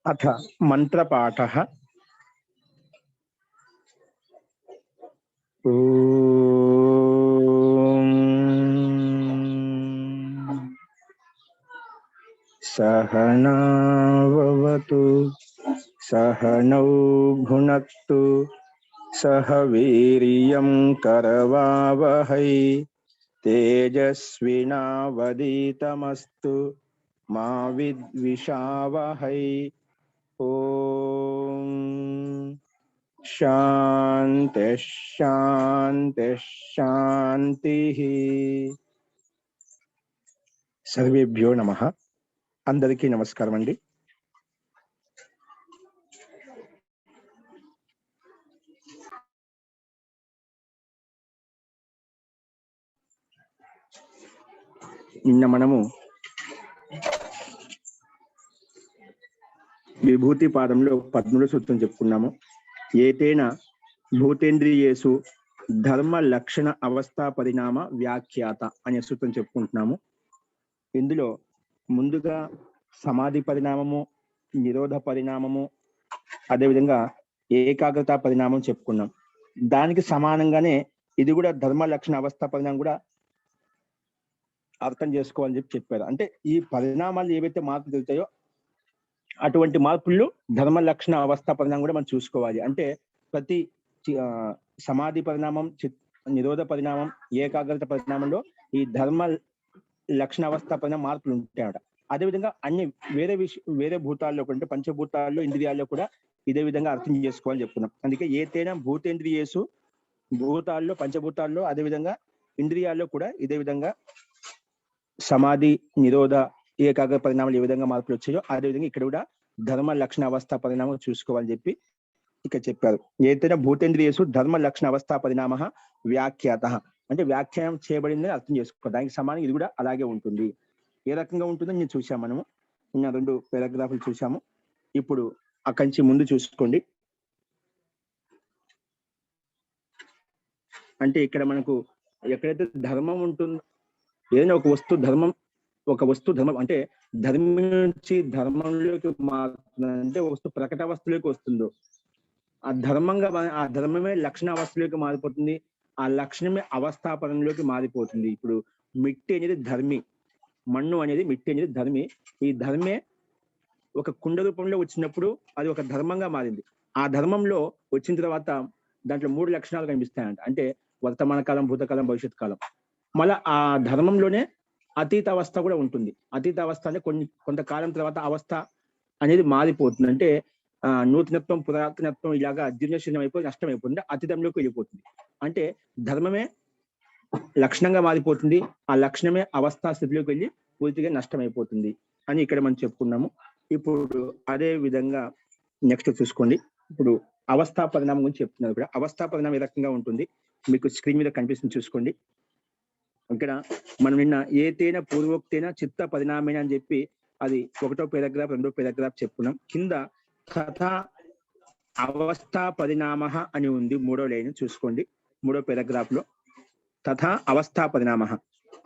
अथ मंत्रपाठः। सहनाववतु सहनौ भुनक्तु सह वीर्यं करवावहै तेजस्विनावधीतमस्तु मा विद्विषावहै। ओम शांति शांति शांति। सर्वेभ्यो नमः। अंदरिकी नमस्कारम अंडी। నిన్న మనము విభూతి పాదంలో 13వ సూత్రం చెప్పుకున్నాము. ఏతేన భూతేంద్రియేషు ధర్మ లక్షణ అవస్థా పరిణామ వ్యాఖ్యాత అనే సూత్రం చెప్పుకుంటున్నాము. ఇందులో ముందుగా సమాధి పరిణామము, నిరోధ పరిణామము, అదేవిధంగా ఏకాగ్రత పరిణామం చెప్పుకున్నాం. దానికి సమానంగానే ఇది కూడా ధర్మ లక్షణ అవస్థా పరిణామం కూడా అర్థం చేసుకోవాలని చెప్పారు. అంటే ఈ పరిణామాలు ఏవైతే మార్పులు జరుగుతాయో అటువంటి మార్పులు ధర్మ లక్షణ అవస్థా పరిణామం కూడా మనం చూసుకోవాలి. అంటే ప్రతి సమాధి పరిణామం, నిరోధ పరిణామం, ఏకాగ్రత పరిణామంలో ఈ ధర్మ లక్షణ అవస్థా పరిణామ మార్పులు ఉంటాయట. అదేవిధంగా అన్ని వేరే భూతాల్లో అంటే పంచభూతాల్లో, ఇంద్రియాల్లో కూడా ఇదే విధంగా అర్థం చేసుకోవాలని చెప్పుకున్నాం. అందుకే ఏతేనా భూతేంద్రియేషు, భూతాల్లో, పంచభూతాల్లో, అదేవిధంగా ఇంద్రియాల్లో కూడా ఇదే విధంగా సమాధి, నిరోధ, ఏకాగ్ర పరిణామాలు ఏ విధంగా మార్పులు వచ్చాయో అదేవిధంగా ఇక్కడ కూడా ధర్మ లక్షణ అవస్థా పరిణామం చూసుకోవాలని చెప్పి ఇక్కడ చెప్పారు. ఏదైనా భూతేంద్రియేషు ధర్మ లక్షణ అవస్థా పరిణామ వ్యాఖ్యాత అంటే వ్యాఖ్యానం చేయబడిందని అర్థం చేసుకోవాలి. దానికి సమానం ఇది కూడా అలాగే ఉంటుంది. ఏ రకంగా ఉంటుందో నేను చూసాము. మనము నిన్న 2 పారాగ్రాఫ్లు చూసాము. ఇప్పుడు అక్కడి నుంచి ముందు చూసుకోండి. అంటే ఇక్కడ మనకు ఎక్కడైతే ధర్మం ఉంటుందో, ఏదైనా ఒక వస్తు ధర్మం అంటే ధర్మం నుంచి ధర్మంలోకి మారుతుందంటే వస్తు ప్రకట అవస్థలోకి వస్తుందో ఆ ధర్మమే లక్షణ అవస్థలోకి మారిపోతుంది. ఆ లక్షణమే అవస్థాపరంలోకి మారిపోతుంది. ఇప్పుడు మిట్టి అనేది ధర్మి, మన్ను అనేది మిట్టి అనేది ధర్మి. ఈ ధర్మే ఒక కుండ రూపంలో వచ్చినప్పుడు అది ఒక ధర్మంగా మారింది. ఆ ధర్మంలో వచ్చిన తర్వాత దాంట్లో 3 లక్షణాలు కనిపిస్తాయంట. అంటే వర్తమాన కాలం, భూతకాలం, భవిష్యత్ కాలం. మళ్ళీ ఆ ధర్మంలోనే అతీత అవస్థ కూడా ఉంటుంది. అతీత అవస్థ అంటే కొంతకాలం తర్వాత అవస్థ అనేది మారిపోతుంది. అంటే నూతనత్వం, పురాతనత్వం ఇలాగా జీర్ణశీలం అయిపోయి నష్టం అయిపోతుంది, అతీతంలోకి వెళ్ళిపోతుంది. అంటే ధర్మమే లక్షణంగా మారిపోతుంది, ఆ లక్షణమే అవస్థా స్థితిలోకి వెళ్ళి పూర్తిగా నష్టం అయిపోతుంది అని ఇక్కడ మనం చెప్పుకున్నాము. ఇప్పుడు అదే విధంగా నెక్స్ట్ చూసుకోండి. ఇప్పుడు అవస్థా పరిణామం గురించి చెప్తున్నారు. ఇక్కడ అవస్థా పరిణామం ఏ రకంగా ఉంటుంది మీకు స్క్రీన్ మీద కనిపిస్తుంది, చూసుకోండి. ఇక్కడ మనం నిన్న ఏతేన పూర్వోక్తేన చిత్త పరిణామేన అని చెప్పి అది 1వ పారాగ్రాఫ్ 2వ పారాగ్రాఫ్ చెప్పుకున్నాం. కింద తథా అవస్థా పరిణామ అని ఉంది, 3వ లైన్ చూసుకోండి. 3వ పారాగ్రాఫ్ లో తథా అవస్థా పరిణామ,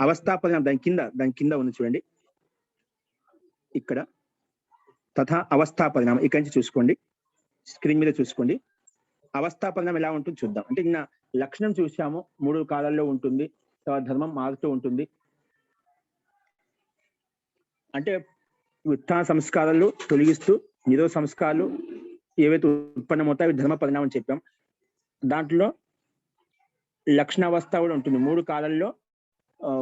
అవస్థా పరిణామం దాని కింద ఉంది చూడండి. ఇక్కడ తథా అవస్థా పరిణామం ఇక్కడి నుంచి చూసుకోండి, స్క్రీన్ మీద చూసుకోండి. అవస్థా పరిణామం ఎలా ఉంటుంది చూద్దాం. అంటే నిన్న లక్షణం చూసాము, 3 కాలాల్లో ఉంటుంది, తర్వాత ధర్మం మారుతూ ఉంటుంది. అంటే ఉత్థాన సంస్కారాలు తొలగిస్తూ నిరోధ సంస్కారాలు ఏవైతే ఉత్పన్నమవుతాయో అవి ధర్మ పరిణామం చెప్పాం. దాంట్లో లక్షణావస్థ కూడా ఉంటుంది. 3 కాలాల్లో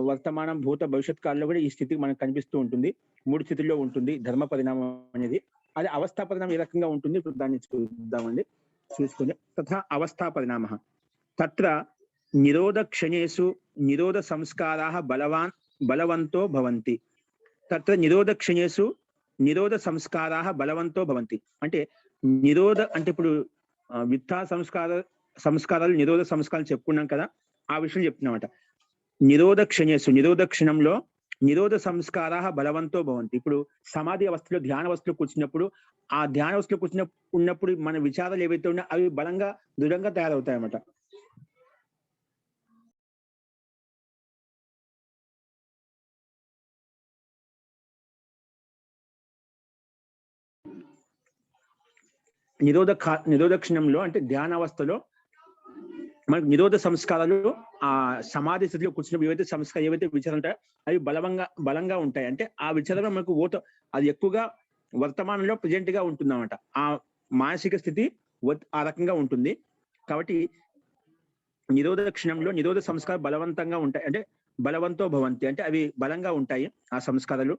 వర్తమానం, భూత, భవిష్యత్ కాలంలో కూడా ఈ స్థితి మనకు కనిపిస్తూ ఉంటుంది. 3 స్థితుల్లో ఉంటుంది ధర్మ పరిణామం అనేది. అది అవస్థా పరిణామం ఏ రకంగా ఉంటుంది ఇప్పుడు దాన్ని చూద్దామండి. చూసుకుని తథా అవస్థా పరిణామ తత్ర నిరోధ క్షణేషు నిరోధ సంస్కారాः బలవంతో భవంతి. తత్ర నిరోధ క్షణేషు నిరోధ సంస్కారాः బలవంతో భవంతి. అంటే నిరోధ అంటే ఇప్పుడు విత్తా సంస్కారాలు నిరోధ సంస్కారాలు చెప్పుకున్నాం కదా, ఆ విషయం చెప్తున్నమాట. నిరోధ క్షణేషు నిరోధ క్షణంలో నిరోధ సంస్కారాः బలవంతో భవంతి. ఇప్పుడు సమాధి అవస్థలో, ధ్యాన అవస్థలో కూర్చున్నప్పుడు, ఆ ధ్యాన అవస్థలో ఉన్నప్పుడు మన విచారాలు ఏవైతే ఉన్నాయో అవి బలంగా దృఢంగా తయారవుతాయి అన్నమాట. నిరోధక్షణంలో అంటే ధ్యాన అవస్థలో మనకు నిరోధ సంస్కారాలు ఆ సమాధి స్థితిలో కూర్చున్నప్పుడు ఏవైతే విచారణ ఉంటాయో అవి బలంగా ఉంటాయి. అంటే ఆ విచారణ మనకు అది ఎక్కువగా వర్తమానంలో ప్రజెంట్ గా ఉంటుంది అన్నమాట. ఆ మానసిక స్థితి ఆ రకంగా ఉంటుంది. కాబట్టి నిరోధ క్షణంలో నిరోధ సంస్కారాలు బలవంతంగా ఉంటాయి. అంటే బలవంతో భవంతి అంటే అవి బలంగా ఉంటాయి ఆ సంస్కారాలు.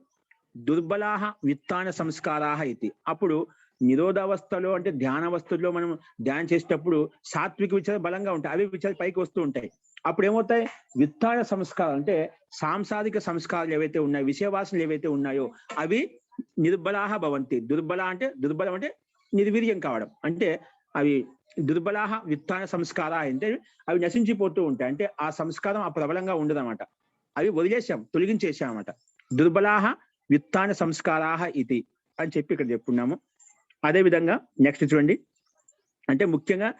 దుర్బలాహ విత్తాన సంస్కారాహ ఇది. అప్పుడు నిరోధావస్థలో అంటే ధ్యానావస్థలో మనం ధ్యానం చేసేటప్పుడు సాత్విక విచారాలు బలంగా ఉంటాయి. అవి విచారాలు పైకి వస్తూ ఉంటాయి. అప్పుడు ఏమవుతాయి? విత్తాన సంస్కారాలు అంటే సాంసారిక సంస్కారాలు ఏవైతే ఉన్నాయో, విషయవాసనలు ఏవైతే ఉన్నాయో అవి నిర్బలాహ భవంతి. దుర్బలం అంటే నిర్వీర్యం కావడం. అంటే అవి దుర్బలాహ విత్తాన సంస్కార అంటే అవి నశించిపోతూ ఉంటాయి. అంటే ఆ సంస్కారం ఆ ప్రబలంగా ఉండదన్నమాట. అవి వదిలేసాం, తొలగించేసామన్నమాట. దుర్బలాహ విత్తాన సంస్కారాహ ఇది అని చెప్పి ఇక్కడ చెప్పుకున్నాము. అదే విధంగా నెక్స్ట్ చూడండి. అంటే ముఖ్యంగా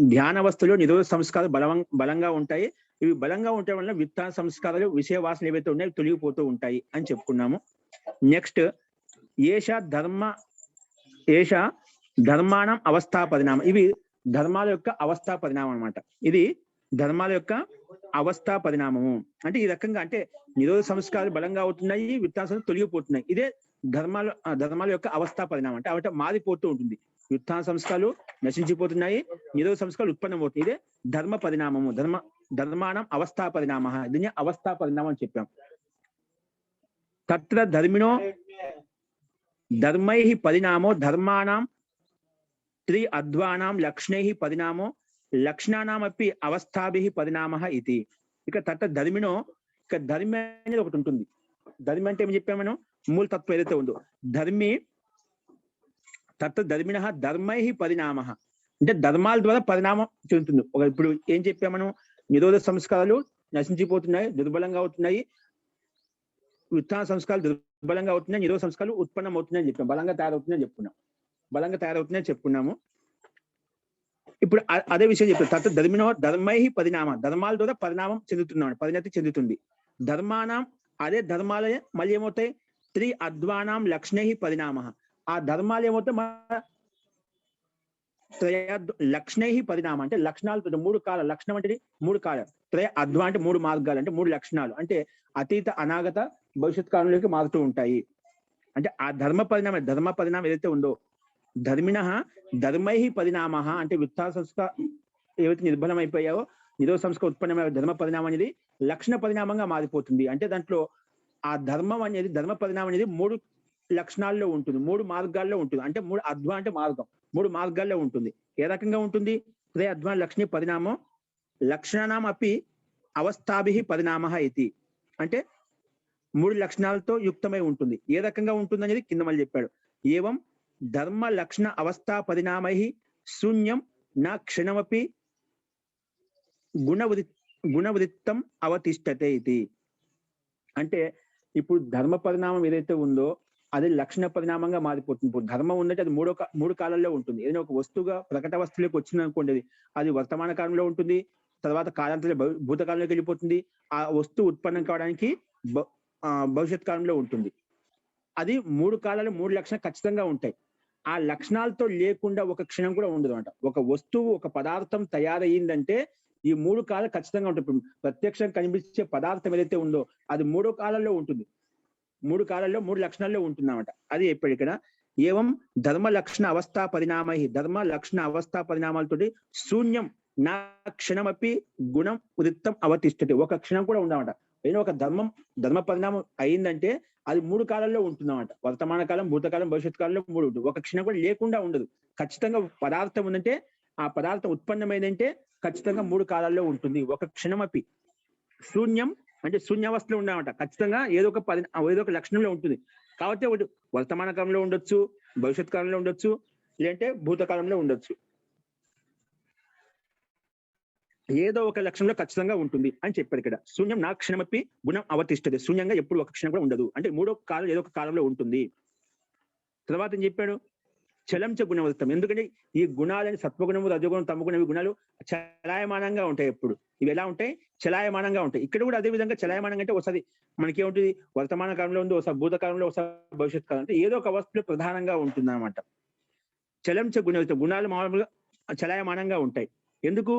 ధ్యానవస్థలో నిరోధ సంస్కారాలు బలంగా ఉంటాయి. ఇవి బలంగా ఉండటం వల్ల విత్తాన సంస్కారాలు, విషయ వాసనలు ఏవైతే ఉన్నాయో తొలగిపోతూ ఉంటాయి అని చెప్పుకున్నాము. నెక్స్ట్ ఏష ధర్మానం అవస్థా పరిణామం. ఇవి ధర్మాల యొక్క అవస్థా పరిణామం అనమాట. ఇది ధర్మాల యొక్క అవస్థా పరిణామము. అంటే ఈ రకంగా అంటే నిరోధ సంస్కారాలు బలంగా అవుతున్నాయి, విత్తాన తొలగిపోతున్నాయి. ఇదే ధర్మాల యొక్క అవస్థా పరిణామం. అంటే మారిపోతూ ఉంటుంది. విత్తాన సంస్కారాలు నశించిపోతున్నాయి, నిరోధ సంస్కారాలు ఉత్పన్నమవుతుంది. ఇదే ధర్మ పరిణామము. ధర్మానం అవస్థా పరిణామ. దీన్ని అవస్థా పరిణామం అని చెప్పాం. తత్ర ధర్మై పరిణామో ధర్మాణం త్రి అధ్వానాం లక్షణై పరిణామో లక్షణానామపి అవస్థాభి పరిణామ ఇది. ఇక తత్ర ధర్మిణో, ఇక ధర్మి అనేది ఒకటి ఉంటుంది. ధర్మి అంటే ఏం చెప్పాం మనం? మూలతత్వం ఏదైతే ఉందో ధర్మి. తత్ర ధర్మిణ ధర్మై పరిణామ అంటే ధర్మాల ద్వారా పరిణామం చెందుతుంది. ఇప్పుడు ఏం చెప్పాం మనం? నిరోధ సంస్కారాలు నశించిపోతున్నాయి, దుర్బలంగా అవుతున్నాయి. విత్తాన సంస్కారాలు దుర్బలంగా అవుతున్నాయి, నిరోధ సంస్కారాలు ఉత్పన్నం అవుతున్నాయని చెప్పాం. బలంగా తయారవుతున్నాయని చెప్పుకున్నాము. ఇప్పుడు అదే విషయం చెప్పారు. తత్ర ధర్మినో ధర్మై పరిణామ. ధర్మాల ద్వారా పరిణామం చెందుతున్నాడు, పరిణతి చెందుతుంది. ధర్మానం, అదే ధర్మాలే మళ్ళీ ఏమవుతాయి? త్రి అధ్వానాం లక్షణై పరిణామ. ఆ ధర్మాలు ఏమవుతాయి? లక్షణై పరిణామ అంటే లక్షణాలు మూడు కాల. లక్షణం అంటే మూడు కాల. త్రయ అధ్వా అంటే మూడు మార్గాలు, అంటే మూడు లక్షణాలు. అంటే అతీత, అనాగత, భవిష్యత్ కాలంలోకి మారుతూ ఉంటాయి. అంటే ఆ ధర్మ పరిణామం ఏదైతే ఉందో ధర్మిణ ధర్మై పరిణామ అంటే విత్తాన సంస్కార ఏవైతే నిర్బలం అయిపోయావో, నిరోధ సంస్కార ఉత్పన్నమైన ధర్మ పరిణామం అనేది లక్షణ పరిణామంగా మారిపోతుంది. అంటే దాంట్లో ఆ ధర్మ పరిణామం అనేది మూడు లక్షణాల్లో ఉంటుంది, మూడు మార్గాల్లో ఉంటుంది. అంటే మూడు అధ్వా అంటే మార్గం, మూడు మార్గాల్లో ఉంటుంది. ఏ రకంగా ఉంటుంది? త్రయ అధ్వా లక్షణి పరిణామం లక్షణానాం అపి అవస్థాభి పరిణామ ఇది. అంటే మూడు లక్షణాలతో యుక్తమై ఉంటుంది. ఏ రకంగా ఉంటుంది అనేది కింద మళ్ళీ చెప్పాడు. ఏవం ధర్మ లక్షణ అవస్థా పరిణామై శూన్యం నా క్షణమపి గుణవృత్తం అవతిష్టతే ఇది. అంటే ఇప్పుడు ధర్మ పరిణామం ఏదైతే ఉందో అది లక్షణ పరిణామంగా మారిపోతుంది. ఇప్పుడు ధర్మం ఉందంటే అది మూడు కాలాల్లో ఉంటుంది. ఏదైనా ఒక వస్తువుగా ప్రకట వస్తువులోకి వచ్చింది అనుకోండి, అది వర్తమాన కాలంలో ఉంటుంది, తర్వాత కాలాంతర భూతకాలంలోకి వెళ్ళిపోతుంది. ఆ వస్తువు ఉత్పన్నం కావడానికి భవిష్యత్ కాలంలో ఉంటుంది. అది మూడు కాలాలు, మూడు లక్షణాలు ఖచ్చితంగా ఉంటాయి. ఆ లక్షణాలతో లేకుండా ఒక క్షణం కూడా ఉండదు అంట. ఒక వస్తువు, ఒక పదార్థం తయారయ్యిందంటే ఈ మూడు కాలాలు ఖచ్చితంగా ఉంటుంది. ప్రత్యక్షంగా కనిపించే పదార్థం ఏదైతే ఉందో అది మూడో కాలంలో ఉంటుంది. మూడు కాలాల్లో మూడు లక్షణాల్లో ఉంటుంది అన్నమాట. అది చెప్పాడు ఇక్కడ. ఏవం ధర్మ లక్షణ అవస్థా పరిణామై, ధర్మ లక్షణ అవస్థా పరిణామాలతోటి శూన్యం నా క్షణమపి గుణం వృత్తం అవతిష్టతే. ఒక క్షణం కూడా ఉండవట. ఏదో ఒక ధర్మ పరిణామం అయిందంటే అది మూడు కాలాల్లో ఉంటుందన్నమాట. వర్తమాన కాలం, భూతకాలం, భవిష్యత్ కాలంలో మూడు ఉంటుంది. ఒక క్షణం కూడా లేకుండా ఉండదు. ఖచ్చితంగా పదార్థం ఉందంటే ఆ పదార్థం ఉత్పన్నమైందంటే ఖచ్చితంగా మూడు కాలాల్లో ఉంటుంది. ఒక క్షణమపి. శూన్యం అంటే శూన్యావస్థలో ఉండవట. ఖచ్చితంగా ఏదో ఒక లక్షణంలో ఉంటుంది. కాబట్టి ఒకటి వర్తమాన కాలంలో ఉండొచ్చు, భవిష్యత్ కాలంలో ఉండొచ్చు, లేదంటే భూతకాలంలో ఉండొచ్చు. ఏదో ఒక లక్షణంలో ఖచ్చితంగా ఉంటుంది అని చెప్పారు ఇక్కడ. శూన్యం నా క్షణమపి గుణం అవతిష్టది. శూన్యంగా ఎప్పుడు ఒక క్షణం కూడా ఉండదు. అంటే మూడో కాలం ఏదో ఒక కాలంలో ఉంటుంది. తర్వాత ఏం చెప్పాడు? చలంచ గుణవృత్తం. ఎందుకంటే ఈ గుణాలని సత్వగుణము, రజగుణం, తమగుణం, ఈ గుణాలు చలాయమానంగా ఉంటాయి. ఎప్పుడు ఇవి ఎలా ఉంటాయి? చలాయమానంగా ఉంటాయి. ఇక్కడ కూడా అదే విధంగా చలాయమానంగా అంటే ఒకసారి మనకి ఏముంటుంది? వర్తమాన కాలంలో ఉంది, ఒకసారి భూతకాలంలో, ఒకసారి భవిష్యత్ కాలం. అంటే ఏదో ఒక అవస్థలో ప్రధానంగా ఉంటుంది అనమాట. చలం చ గుణ గుణాలు మామూలుగా చలాయమానంగా ఉంటాయి. ఎందుకు?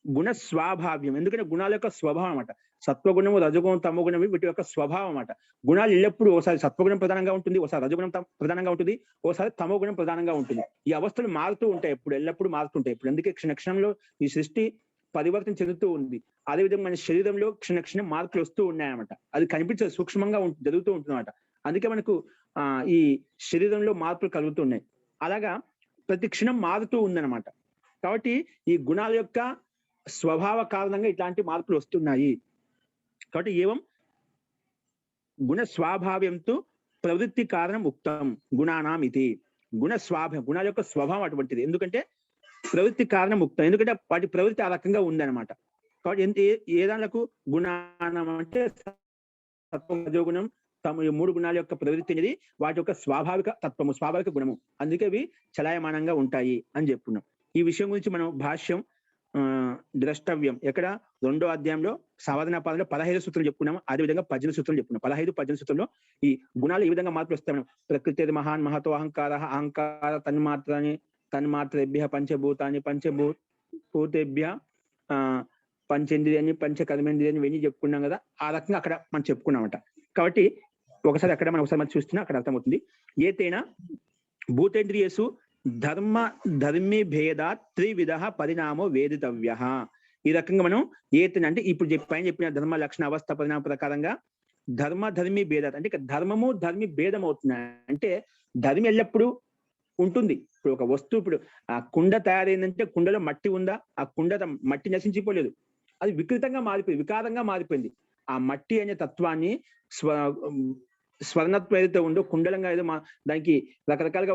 గుణ స్వాభావ్యం. ఎందుకంటే గుణాల యొక్క స్వభావం అన్నమాట. సత్వగుణము, రజగుణం, తమోగుణం వీటి యొక్క స్వభావం అన్నమాట. గుణాలు ఎల్లప్పుడూ ఓసారి సత్వగుణం ప్రధానంగా ఉంటుంది, ఓసారి రజగుణం ప్రధానంగా ఉంటుంది, ఓసారి తమోగుణం ప్రధానంగా ఉంటుంది. ఈ అవస్థలు మారుతూ ఉంటాయి, ఎల్లప్పుడూ మారుతుంటాయి. ఇప్పుడు అందుకే క్షణక్షణంలో ఈ సృష్టి పరివర్తన చెందుతూ ఉంది. అదేవిధంగా మన శరీరంలో క్షణక్షణం మార్పులు వస్తూ ఉన్నాయన్నమాట. అది కనిపించదు, సూక్ష్మంగా జరుగుతూ ఉంటుందన్నమాట. అందుకే మనకు ఈ శరీరంలో మార్పులు కలుగుతున్నాయి. అలాగా ప్రతి క్షణం మారుతూ ఉందన్నమాట. కాబట్టి ఈ గుణాల యొక్క స్వభావ కారణంగా ఇట్లాంటి మార్పులు వస్తున్నాయి. కాబట్టి ఏవం గుణ స్వాభావ్యంతో ప్రవృత్తి కారణం ఉక్తం గుణానాం ఇది. గుణాల యొక్క స్వభావం అటువంటిది. ఎందుకంటే ప్రవృత్తి కారణం ఉక్తం, ఎందుకంటే వాటి ప్రవృత్తి ఆ రకంగా ఉందన్నమాట. కాబట్టి ఏ దానికి గుణానం అంటే సత్వం, రజోగుణం, ఈ 3 గుణాల యొక్క ప్రవృత్తి అనేది వాటి యొక్క స్వాభావిక తత్వము, స్వాభావిక గుణము. అందుకే అవి చలాయమానంగా ఉంటాయి అని చెప్పుకున్నాం. ఈ విషయం గురించి మనం భాష్యం ద్రష్టవ్యం ఎక్కడ 2వ అధ్యాయంలో సావధాన పాదంలో 15 సూత్రాలు చెప్పుకున్నాము. అదేవిధంగా 18 సూత్రాలు చెప్పుకున్నాం. 15 సూత్రంలో ఈ గుణాలు ఈ విధంగా మార్పులు వస్తాయి. ప్రకృతి మహాన్ మహతో అహంకార తన్మాత్రేభ్య పంచభూతాన్ని పంచభూతేభ్య పంచేంద్రియాన్ని పంచకర్మేంద్రియాన్ని ఇవన్నీ చెప్పుకున్నాం కదా. ఆ రకంగా అక్కడ మనం చెప్పుకున్నామట. కాబట్టి ఒకసారి మనం చూస్తున్నా అక్కడ అర్థమవుతుంది. ఏతైనా భూతేంద్రియేషు ధర్మీ భేదా త్రివిధ పరిణామో వేదితవ్య. ఈ రకంగా మనం ఏతైనా అంటే ఇప్పుడు పైన చెప్పిన ధర్మ లక్షణ అవస్థ పరిణామ ప్రకారంగా ధర్మీ భేదాత్ అంటే ధర్మము ధర్మి భేదం అవుతున్నాయి. అంటే ధర్మి ఎల్లప్పుడూ ఉంటుంది. ఇప్పుడు ఒక వస్తువు, ఇప్పుడు ఆ కుండ తయారైందంటే కుండలో మట్టి ఉందా? ఆ కుండ మట్టి నశించిపోలేదు, అది వికృతంగా మారిపోయింది, వికారంగా మారిపోయింది. ఆ మట్టి అనే తత్వాన్ని స్వర్ణత్వం ఏదైతే ఉందో కుండలంగా ఏదో దానికి రకరకాలుగా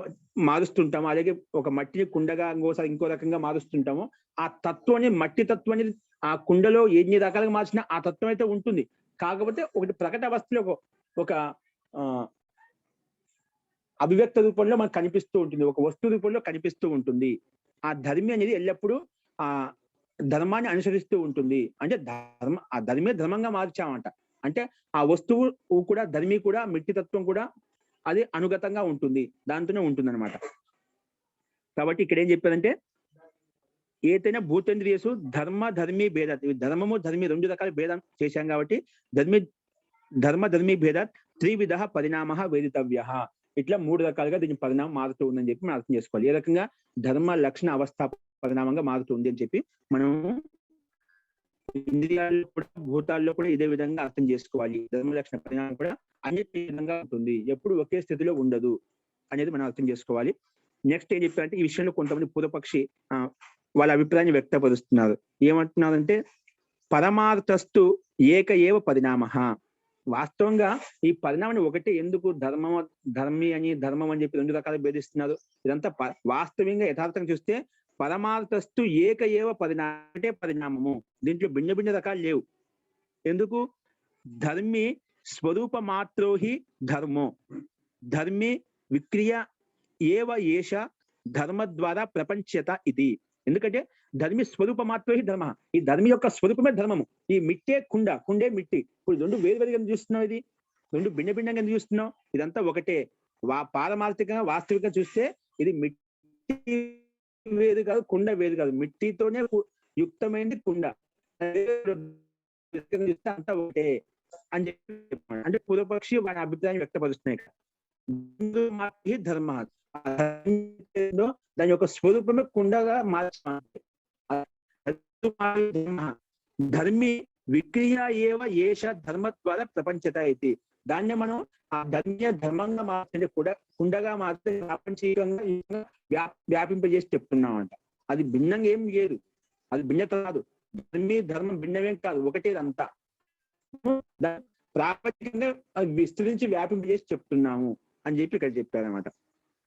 మారుస్తుంటాము. అలాగే ఒక మట్టిని కుండగా ఇంకో రకంగా మారుస్తుంటాము. ఆ తత్వాన్ని, మట్టి తత్వం అనేది ఆ కుండలో ఎన్ని రకాలుగా మార్చినా ఆ తత్వం అయితే ఉంటుంది. కాకపోతే ఒకటి ప్రకట అవస్థలో ఒక అభివ్యక్త రూపంలో మనకు కనిపిస్తూ ఉంటుంది, ఒక వస్తు రూపంలో కనిపిస్తూ ఉంటుంది. ఆ ధర్మి అనేది ఎల్లప్పుడూ ఆ ధర్మాన్ని అనుసరిస్తూ ఉంటుంది. అంటే ఆ ధర్మే ధర్మంగా మార్చామంట. అంటే ఆ వస్తువు కూడా, ధర్మి కూడా, మిట్టి తత్వం కూడా అది అనుగతంగా ఉంటుంది, దాంతోనే ఉంటుంది అనమాట. కాబట్టి ఇక్కడ ఏం చెప్పారంటే ఏదైనా భూతేంద్రియేషు ధర్మీ భేద, ధర్మము ధర్మి 2 రకాల భేదం చేశాం. కాబట్టి ధర్మీ భేద త్రివిధ పరిణామ వేదితవ్య. ఇట్లా 3 రకాలుగా దీని పరిణామం మారుతూ ఉందని చెప్పి మనం అర్థం చేసుకోవాలి. ఏ రకంగా ధర్మ లక్షణ అవస్థ పరిణామంగా మారుతుంది అని చెప్పి మనం ఇంద్రియాల్లో కూడా, భూతాల్లో కూడా ఇదే విధంగా అర్థం చేసుకోవాలి. ధర్మ లక్షణ పరిణామం కూడా అన్నిటి విధంగా ఉంటుంది, ఎప్పుడు ఒకే స్థితిలో ఉండదు అనేది మనం అర్థం చేసుకోవాలి. నెక్స్ట్ ఏం చెప్పారంటే ఈ విషయంలో కొంతమంది పూర్వపక్షి వాళ్ళ అభిప్రాయాన్ని వ్యక్తపరుస్తున్నారు. ఏమంటున్నారంటే పరమార్థస్తు ఏక ఏవ పరిణామ. వాస్తవంగా ఈ పరిణామం ఒకటే. ఎందుకు ధర్మి అని ధర్మం అని చెప్పి 2 రకాలు భేదిస్తున్నారు? ఇదంతా వాస్తవంగా యథార్థంగా చూస్తే పరమార్థస్తు ఏక ఏవ పరిణామము. దీంట్లో భిన్న భిన్న రకాలు లేవు. ఎందుకు? ధర్మి స్వరూప మాత్రోహి ధర్మో ధర్మి విక్రియ ఏవ ఏష ధర్మ ద్వారా ప్రపంచత ఇది. ఎందుకంటే ధర్మి స్వరూప మాత్రోహి ధర్మ, ఈ ధర్మి యొక్క స్వరూపమే ధర్మము. ఈ మిట్టే కుండే మిట్టి. ఇప్పుడు 2 వేరువేరుగా చూస్తున్నావు, ఇది 2 భిన్న భిన్నంగా చూస్తున్నావు. ఇదంతా ఒకటే. పారమార్థికంగా వాస్తవికంగా చూస్తే ఇది మిట్టి వేరు కాదు, కుండ వేరు కాదు, మిట్టితోనే యుక్తమైనది కుండ. అంతా ఒకటే అని చెప్పి అంటే పూర్వపక్షి వారి అభిప్రాయం వ్యక్తపరుస్తున్నాయి. ధర్మ దాని యొక్క స్వరూపమే కుండగా మార్చాలి. ధర్మి విక్రియ ఏవ ఏష ధర్మ ద్వారా ప్రపంచత అయితే. దాన్ని మనం ఆ ధర్మంగా మార్చండి, కుండగా మార్చే ప్రాపంచికంగా వ్యాపింపజేసి చెప్తున్నామంట. అది భిన్నంగా ఏం లేదు, అది భిన్నత కాదు. ధర్మం భిన్నమేం కాదు, ఒకటే అంతా. ప్రాపంచికంగా విస్తరించి వ్యాపింపజేసి చెప్తున్నాము అని చెప్పి ఇక్కడ చెప్పారనమాట.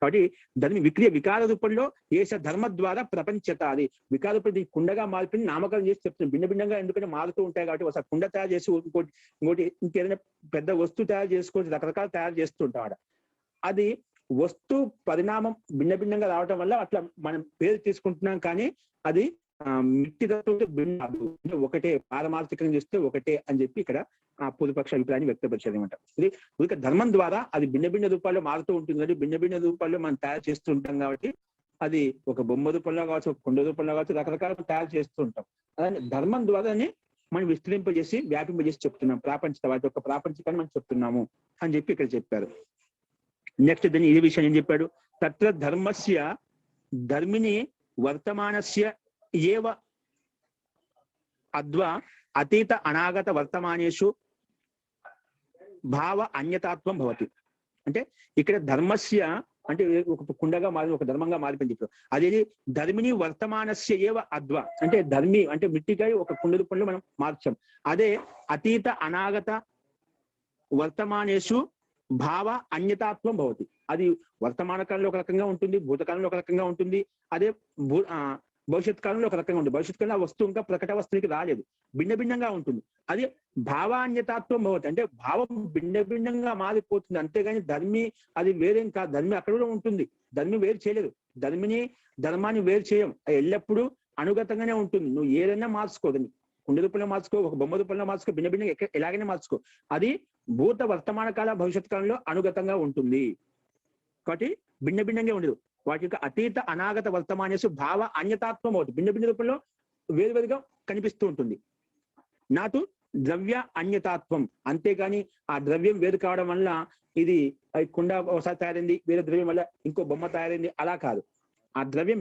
కాబట్టి ధర్మి వికార రూపంలో ఏష ధర్మ ద్వారా ప్రపంచత. అది వికార రూపంలో కుండగా మార్పిని నామకరణం చేసి చెప్తున్నాం. భిన్న భిన్నంగా ఎందుకంటే మారుతూ ఉంటాయి. కాబట్టి ఒకసారి కుండ తయారు చేసి ఇంకోటి ఇంకేదైనా పెద్ద వస్తువు తయారు చేసుకోవచ్చు, రకరకాలు తయారు చేస్తూ ఉంటాం. అది వస్తు పరిణామం భిన్న భిన్నంగా రావటం వల్ల అట్లా మనం పేరు తీసుకుంటున్నాం. కానీ అది మిట్టి తత్వంతో భిన్నం కాదు, అంటే ఒకటే, పారమార్థికంగా చూస్తే ఒకటే అని చెప్పి ఇక్కడ ఆ పూర్వపక్ష అభిప్రాయాన్ని వ్యక్తపరిచారు అనమాట. ఇది ఇక ధర్మం ద్వారా అది భిన్న భిన్న రూపాల్లో మారుతూ ఉంటుంది కాబట్టి, భిన్న భిన్న రూపాల్లో మనం తయారు చేస్తూ ఉంటాం కాబట్టి, అది ఒక బొమ్మ రూపంలో కావచ్చు, ఒక కుండ రూపంలో కావచ్చు, రకరకాలుగా తయారు చేస్తూ ఉంటాం. అలానే ధర్మం ద్వారానే మనం విస్తరింపజేసి వ్యాపింపజేసి చెప్తున్నాం, వాటి యొక్క ప్రాపంచికాన్ని మనం చెప్తున్నాము అని చెప్పి ఇక్కడ చెప్పారు. నెక్స్ట్ దీన్ని ఇదే విషయం ఏం చెప్పాడు, తత్ర ధర్మస్య ధర్మిని వర్తమానస్య ఏవ అద్వా అతీత అనాగత వర్తమానేషు భావ అన్యతాత్వం భవతి. అంటే ఇక్కడ ధర్మస్య అంటే ఒక కుండగా మారి ఒక ధర్మంగా మారిపోయింది. ఇప్పుడు అదేది ధర్మిని వర్తమానస్య ఏవ అద్వ అంటే ధర్మి అంటే మిట్టికాయ ఒక కుండ రూపంలో మనం మార్చాం. అదే అతీత అనాగత వర్తమానేషు భావ అన్యతాత్వం భవతి. అది వర్తమాన కాలంలో ఒక రకంగా ఉంటుంది, భూతకాలంలో ఒక రకంగా ఉంటుంది, అదే భవిష్యత్ కాలంలో ఒక రకంగా ఉంటుంది. భవిష్యత్ కాలంలో ఆ వస్తువు ఇంకా ప్రకట వస్తువుకి రాలేదు, భిన్న భిన్నంగా ఉంటుంది. అది భావాన్యతాత్వం భవతి అంటే భావం భిన్న భిన్నంగా మారిపోతుంది, అంతేగాని ధర్మి అది వేరేం కాదు. ధర్మి అక్కడ కూడా ఉంటుంది, ధర్మి వేరు చేయలేదు. ధర్మాన్ని వేరు చేయం, అది ఎల్లప్పుడూ అనుగతంగానే ఉంటుంది. నువ్వు ఏదైనా మార్చుకోదని, కుండ రూపంలో మార్చుకో, ఒక బొమ్మ రూపంలో మార్చుకో, భిన్న భిన్నంగా ఎలాగైనా మార్చుకో, అది భూత వర్తమాన కాల భవిష్యత్ కాలంలో అనుగతంగా ఉంటుంది. కాబట్టి భిన్న భిన్నంగా ఉండదు. వాటి యొక్క అతీత అనాగత వర్తమానేసు భావ అన్యతాత్వం అవుతుంది, భిన్న భిన్న రూపంలో వేరువేరుగా కనిపిస్తూ ఉంటుంది. నాటు ద్రవ్య అన్యతాత్వం, అంతేగాని ఆ ద్రవ్యం వేరు కావడం వల్ల ఇది కుండ ఒకసారి తయారైంది, వేరే ద్రవ్యం వల్ల ఇంకో బొమ్మ తయారైంది, అలా కాదు. ఆ ద్రవ్యం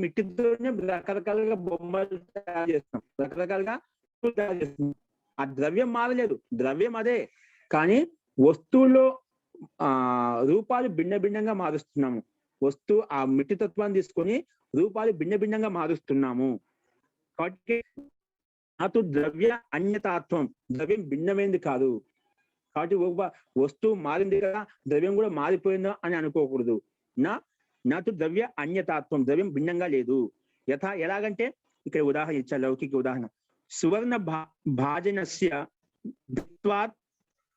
మిట్టితోనే రకరకాలుగా బొమ్మలు తయారు చేస్తాం, రకరకాలుగా తయారు చేస్తాం. ఆ ద్రవ్యం మారలేదు, ద్రవ్యం అదే, కానీ వస్తువులో రూపాలు భిన్న భిన్నంగా మారుస్తున్నాము. వస్తువు ఆ మిట్టి తత్వాన్ని తీసుకొని రూపాలు భిన్న భిన్నంగా మారుస్తున్నాము. కాబట్టి అటు ద్రవ్య అన్యతాత్వం, ద్రవ్యం భిన్నమైంది కాదు. కాబట్టి వస్తువు మారింది కదా, ద్రవ్యం కూడా మారిపోయిందా అని అనుకోకూడదు. నాటు ద్రవ్య అన్యతాత్వం, ద్రవ్యం భిన్నంగా లేదు. ఎలాగంటే ఇక్కడ ఉదాహరణ ఇచ్చారు, లౌకిక ఉదాహరణ. సువర్ణ భాజనస్య భిత్వాత్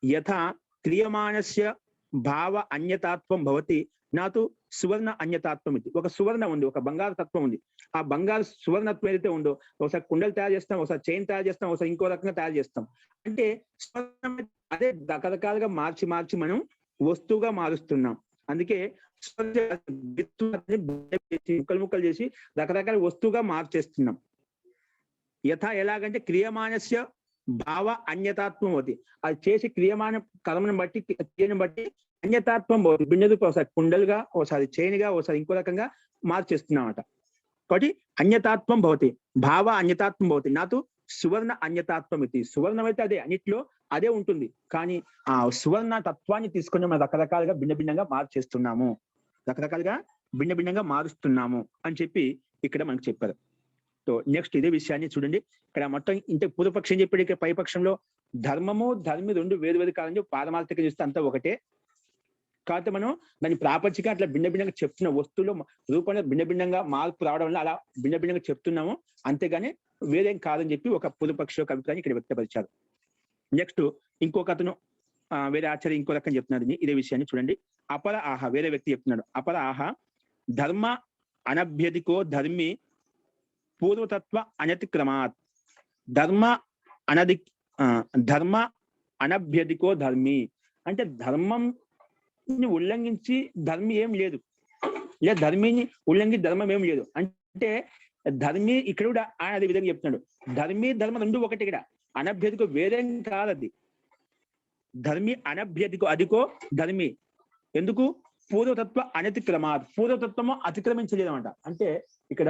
యథా క్రియమాణస్య భావ అన్యతాత్వం భవతి నాతో సువర్ణ అన్యతాత్వం ఇది. ఒక సువర్ణ ఉంది, ఒక బంగారు తత్వం ఉంది. ఆ బంగారు సువర్ణత్వం ఏదైతే ఉందో, ఒకసారి కుండలు తయారు చేస్తాం, ఒకసారి చైన్ తయారు చేస్తాం, ఒకసారి ఇంకో రకంగా తయారు చేస్తాం. అంటే అదే రకరకాలుగా మార్చి మనం వస్తువుగా మారుస్తున్నాం. అందుకే ముక్కలు చేసి రకరకాల వస్తువుగా మార్చేస్తున్నాం. ఎలాగంటే క్రియమానస్య భావ అన్యతాత్వం అవుతుంది. అది చేసి క్రియమాన కర్మను బట్టి క్రియను బట్టి అన్యతాత్వం అవుతుంది, భిన్నరూపం. ఒకసారి కుండలుగా, ఒకసారి చైన్గా, ఒకసారి ఇంకో రకంగా మార్చేస్తున్నామట. కాబట్టి అన్యతాత్వం భవతి, భావ అన్యతాత్వం భవతి. నాతో సువర్ణ అన్యతాత్వం ఇది. సువర్ణం అయితే అదే, అన్నిట్లో అదే ఉంటుంది, కానీ ఆ సువర్ణ తత్వాన్ని తీసుకొని మనం రకరకాలుగా భిన్న భిన్నంగా మార్చేస్తున్నాము, రకరకాలుగా భిన్న భిన్నంగా మారుస్తున్నాము అని చెప్పి ఇక్కడ మనకు చెప్పారు. సో నెక్స్ట్ ఇదే విషయాన్ని చూడండి. ఇక్కడ మొత్తం ఇంత పూర్వపక్షం చెప్పాడు, ఇక్కడ పైపక్షంలో ధర్మము ధర్మి రెండు వేరు వేరు కాదని పారమార్థిక చూస్తే అంతా ఒకటే. కాబట్టి మనం దాని ప్రాపంచిక అట్లా భిన్న భిన్నంగా చెప్తున్న వస్తువులు రూపంలో భిన్న భిన్నంగా మార్పు రావడం వల్ల అలా భిన్న భిన్నంగా చెప్తున్నాము, అంతేగాని వేరేం కాదని చెప్పి ఒక పూర్వపక్ష అభిప్రాయాన్ని ఇక్కడ వ్యక్తపరిచారు. నెక్స్ట్ ఇంకొక అతను వేరే ఆచార్య ఇంకో రకం చెప్తున్నాడు ఇదే విషయాన్ని చూడండి. అపర ఆహ, వేరే వ్యక్తి చెప్తున్నాడు. అపర ఆహ ధర్మ అనభ్యధికో ధర్మి పూర్వతత్వ అనతిక్రమాత్. ధర్మ అనభ్యధికో ధర్మి అంటే ధర్మం ఉల్లంఘించి ధర్మి ఏం లేదు, లేదా ధర్మిని ఉల్లంఘించి ధర్మం ఏం లేదు. అంటే ధర్మి ఇక్కడ కూడా ఆయన అదే విధంగా చెప్తున్నాడు. ధర్మి ధర్మం రెండు ఒకటి. ఇక్కడ అనభ్యధికో వేరేం కాదు, అది ధర్మి అనభ్యధికో అధికో ధర్మి. ఎందుకు? పూర్వతత్వ అనతిక్రమాత్, పూర్వతత్వము అతిక్రమించలేదు అనమాట. అంటే ఇక్కడ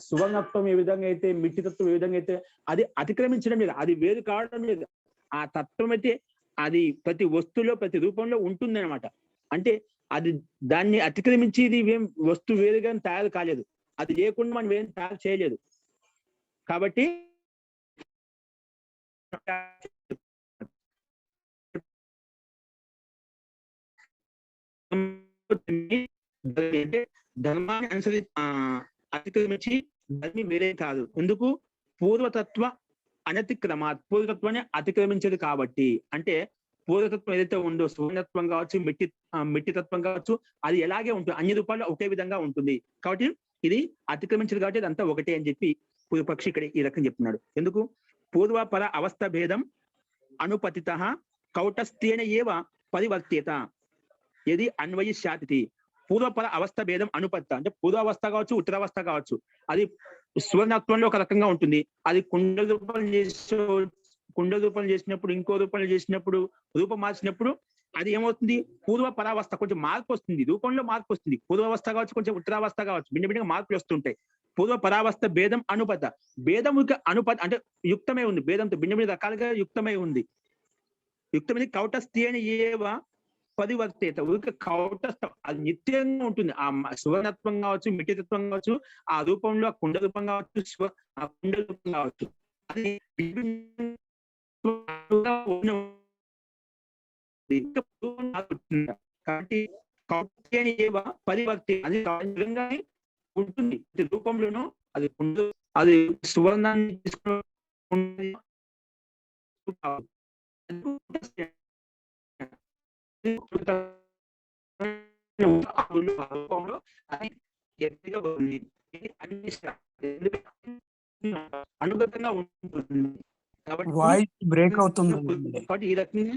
సువర్ణత్వం ఏ విధంగా అయితే, మిట్టితత్వం ఏ విధంగా అయితే అది అతిక్రమించడం లేదు, అది వేరు కావడం లేదు. ఆ తత్వం అయితే అది ప్రతి వస్తువులో ప్రతి రూపంలో ఉంటుంది అనమాట. అంటే అది దాన్ని అతిక్రమించి ఇది ఏం వస్తువు వేరుగా తయారు కాలేదు, అది లేకుండా మనం ఏం తయారు చేయలేదు. కాబట్టి ధర్మాన్ని అతిక్రమించి ధర్మి వేరే కాదు. ఎందుకు? పూర్వతత్వ అనతిక్రమాత్, పూర్వతత్వాన్ని అతిక్రమించేది కాబట్టి. అంటే పూర్వతత్వం ఏదైతే ఉందో, సువర్ణత్వం కావచ్చు, మిట్టితత్వం కావచ్చు, అది ఎలాగే ఉంటుంది, అన్ని రూపాల్లో ఒకే విధంగా ఉంటుంది. కాబట్టి ఇది అతిక్రమించదు కాబట్టి ఇదంతా ఒకటే అని చెప్పి పూర్వపక్షి ఇక్కడ ఈ రకంగా చెప్తున్నాడు. ఎందుకు? పూర్వపర అవస్థ భేదం అనుపతిత కౌటస్థ్యేన ఏవ పరివర్తేత యది అన్వయిష్యాతి. పూర్వపర అవస్థ భేదం అనుపతిత అంటే పూర్వావస్థ కావచ్చు, ఉత్తరావస్థ కావచ్చు, అది సువర్ణత్వంలో ఒక రకంగా ఉంటుంది. అది కుండ రూపం చేసినప్పుడు, ఇంకో రూపంలో చేసినప్పుడు, రూపం మార్చినప్పుడు అది ఏమవుతుంది? పూర్వ పరావస్థ కొంచెం మార్పు వస్తుంది, రూపంలో మార్పు వస్తుంది. పూర్వావస్థ కావచ్చు, కొంచెం ఉత్తరావస్థ కావచ్చు, భిన్న మార్పులు వస్తుంటాయి. పూర్వ పరావస్థ భేదం అనుపత. భేదం అనుపత అంటే యుక్తమై ఉంది, భేదంతో భిన్న రకాలుగా యుక్తమై ఉంది. యుక్తమైన కౌటస్థ్యేన ఏవ పరివర్తేత. కౌటస్థం అది నిత్యంగా ఉంటుంది. ఆ సువర్ణత్వం కావచ్చు, మిట్టితత్వం కావచ్చు, ఆ రూపంలో కుండ రూపం కావచ్చు, ఆ కుండ రూపం కావచ్చు, అది కాబట్టి కౌటస్థ్యేన ఏవ పరివర్తే అది నిజంగానే ఉంటుంది రూపంలోనూ. అది అది సువర్ణాన్ని తీసుకుని అనుగతంగా ఉంటుంది. వాయిస్ బ్రేక్ అవుతుంది. కాబట్టి ఈ రకంగా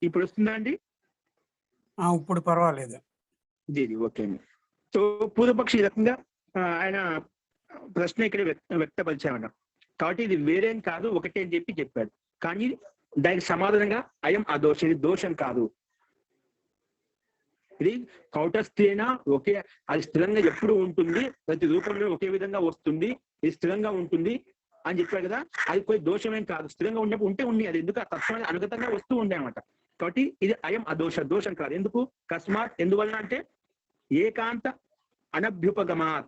ఇప్పుడు వస్తుందా అండి? ఇప్పుడు పర్వాలేదు. ఓకే అండి. సో పూర్వపక్షి ఈ రకంగా ఆయన ప్రశ్న ఇక్కడ వ్యక్తపరిచామన్న. కాబట్టి ఇది వేరేం కాదు, ఒకటే అని చెప్పాడు. కానీ దానికి సమాధానంగా అయం అదోష, ఇది దోషం కాదు. ఇది కౌటస్థ్యేన ఒకే, అది స్థిరంగా ఎప్పుడు ఉంటుంది, ప్రతి రూపంలో ఒకే విధంగా వస్తుంది, ఇది స్థిరంగా ఉంటుంది అని చెప్పాడు కదా. అది કોઈ దోషమేం కాదు. స్థిరంగా ఉన్నప్పుడు ఉండి అది ఎందుకు ఆ తత్వం అనుగతంగా వస్తూ ఉండే అన్నమాట. కాబట్టి ఇది అయం అదోష, దోషం కాదు. ఎందుకు? కస్మాత్, ఎందువలన అంటే ఏకాంత అనభ్యుపగమాత్.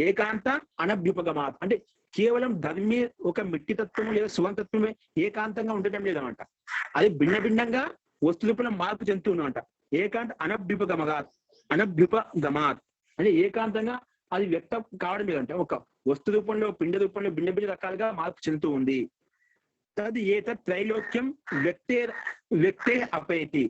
ఏకాంత అనభ్యుపగమాత్ అంటే కేవలం ధర్మీ ఒక మిట్టితత్వము లేదా సువంతత్వమే ఏకాంతంగా ఉండటం లేదన్నమాట. అది భిన్నంగా వస్తు రూపంలో మార్పు చెందుతుందన్నమాట. ఏకాంత అనభ్యుపగమగాత్. అనభ్యుపగమాత్ అంటే ఏకాంతంగా అది వ్యక్తం కావడం లేదంటే ఒక వస్తు రూపంలో, పిండ రూపంలో భిన్న రకాలుగా మార్పు చెందుతూ ఉంది. తది ఏతత్ త్రైలోక్యం వ్యక్తే అపేతి.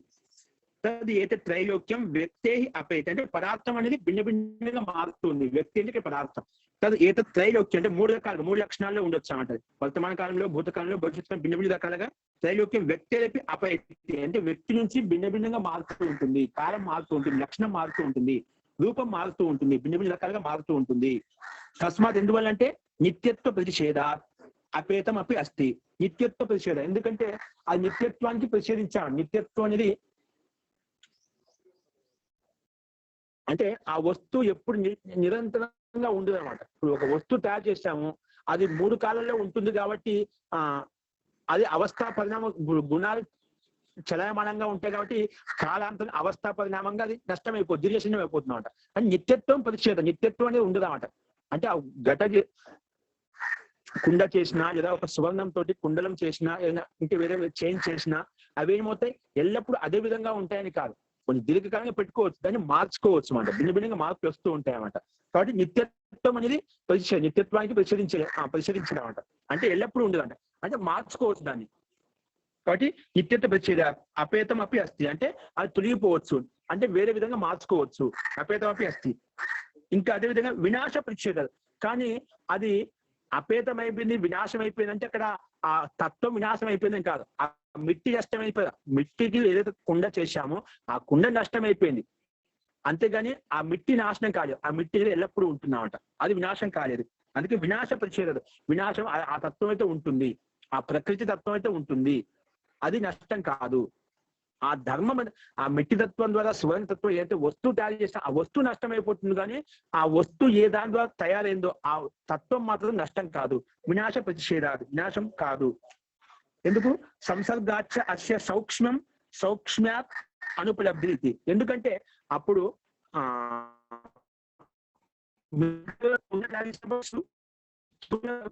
తది ఏతత్ త్రైలోక్యం వ్యక్తే అపేతి అంటే పదార్థం అనేది భిన్నగా మారుతుంది. వ్యక్తి అంటే పదార్థం. తది ఏతత్ త్రైలోక్యం అంటే మూడు లక్షణాల్లో ఉండొచ్చు అన్నమాట. వర్తమాన కాలంలో, భూతకాలంలో, భవిష్యత్తులో భిన్న రకాలుగా త్రైలోక్యం వ్యక్తి అపేతి అంటే వ్యక్తి నుంచి భిన్నగా మారుతూ ఉంటుంది. కాలం మారుతూ ఉంటుంది, లక్షణం మారుతూ ఉంటుంది, రూపం మారుతూ ఉంటుంది, భిన్న రకాలుగా మారుతూ ఉంటుంది. తస్మాత్ ఎందువల్ల అంటే నిత్యత్వ ప్రతిషేధాత్ అపేతం అపి అస్తి. నిత్యత్వ ప్రతిషేధం ఎందుకంటే అది నిత్యత్వానికి ప్రతిషేధించాడు. నిత్యత్వం అనేది అంటే ఆ వస్తువు ఎప్పుడు నిరంతరంగా ఉండదు అనమాట. ఇప్పుడు ఒక వస్తువు తయారు చేస్తాము, అది 3 కాలాల్లో ఉంటుంది కాబట్టి అది అవస్థా పరిణామ గుణాలు చలయమానంగా ఉంటాయి కాబట్టి కాలాంతరం అవస్థా పరిణామంగా అది నష్టమైపోతుంది, దుర్యశనం అయిపోతుంది అనమాట. అని నిత్యత్వం ప్రతిషేధం, నిత్యత్వం అనేది ఉండదు అనమాట. అంటే ఆ కుండ చేసినా లేదా ఒక సువర్ణం తోటి కుండలం చేసినా ఏదైనా ఇంటి వేరే చేంజ్ చేసినా అవి ఏమవుతాయి? ఎల్లప్పుడూ అదే విధంగా ఉంటాయని కాదు, కొంచెం దీర్ఘకాలంగా పెట్టుకోవచ్చు, దాన్ని మార్చుకోవచ్చు అన్నమాట. భిన్నంగా మార్పులు వస్తూ ఉంటాయి అన్నమాట. కాబట్టి నిత్యత్వం అనేది నిత్యత్వానికి పరిశీలించడం అంటే ఎల్లప్పుడూ ఉండదంట, అంటే మార్చుకోవచ్చు దాన్ని. కాబట్టి నిత్యత్వ ప్రతిషేధ అపేతం అపి అస్తి అంటే అది తొలగిపోవచ్చు, అంటే వేరే విధంగా మార్చుకోవచ్చు. అపేతం అపి అస్తి. ఇంకా అదే విధంగా వినాశ ప్రతిషేధాలు, కానీ అది అపేతం అయిపోయింది, వినాశం అయిపోయింది అంటే అక్కడ ఆ తత్వం వినాశం అయిపోయిందని కాదు, ఆ మిట్టి నష్టం అయిపోయింది. మిట్టికి ఏదైతే కుండ చేశామో ఆ కుండ నష్టం అయిపోయింది, అంతేగాని ఆ మిట్టి నాశనం కాలేదు. ఆ మిట్టి ఎల్లప్పుడూ ఉంటుందన్నమాట, అది వినాశం కాలేదు. అందుకే వినాశ ప్రతిషేధం, వినాశం ఆ తత్వం అయితే ఉంటుంది, ఆ ప్రకృతి తత్వం అయితే ఉంటుంది, అది నష్టం కాదు. ఆ ధర్మం, ఆ మిట్టి తత్వం ద్వారా సువర్ణ తత్వం ఏదైతే వస్తువు తయారు చేసినా ఆ వస్తువు నష్టం అయిపోతుంది, కానీ ఆ వస్తువు ఏ దాని ద్వారా తయారైందో ఆ తత్వం మాత్రం నష్టం కాదు. వినాశ ప్రతిషేధాది, వినాశం కాదు. ఎందుకు? సంసర్గాచ అస్య సౌక్ష్మ్యాత్ అనుపలబ్ధి. ఎందుకంటే అప్పుడు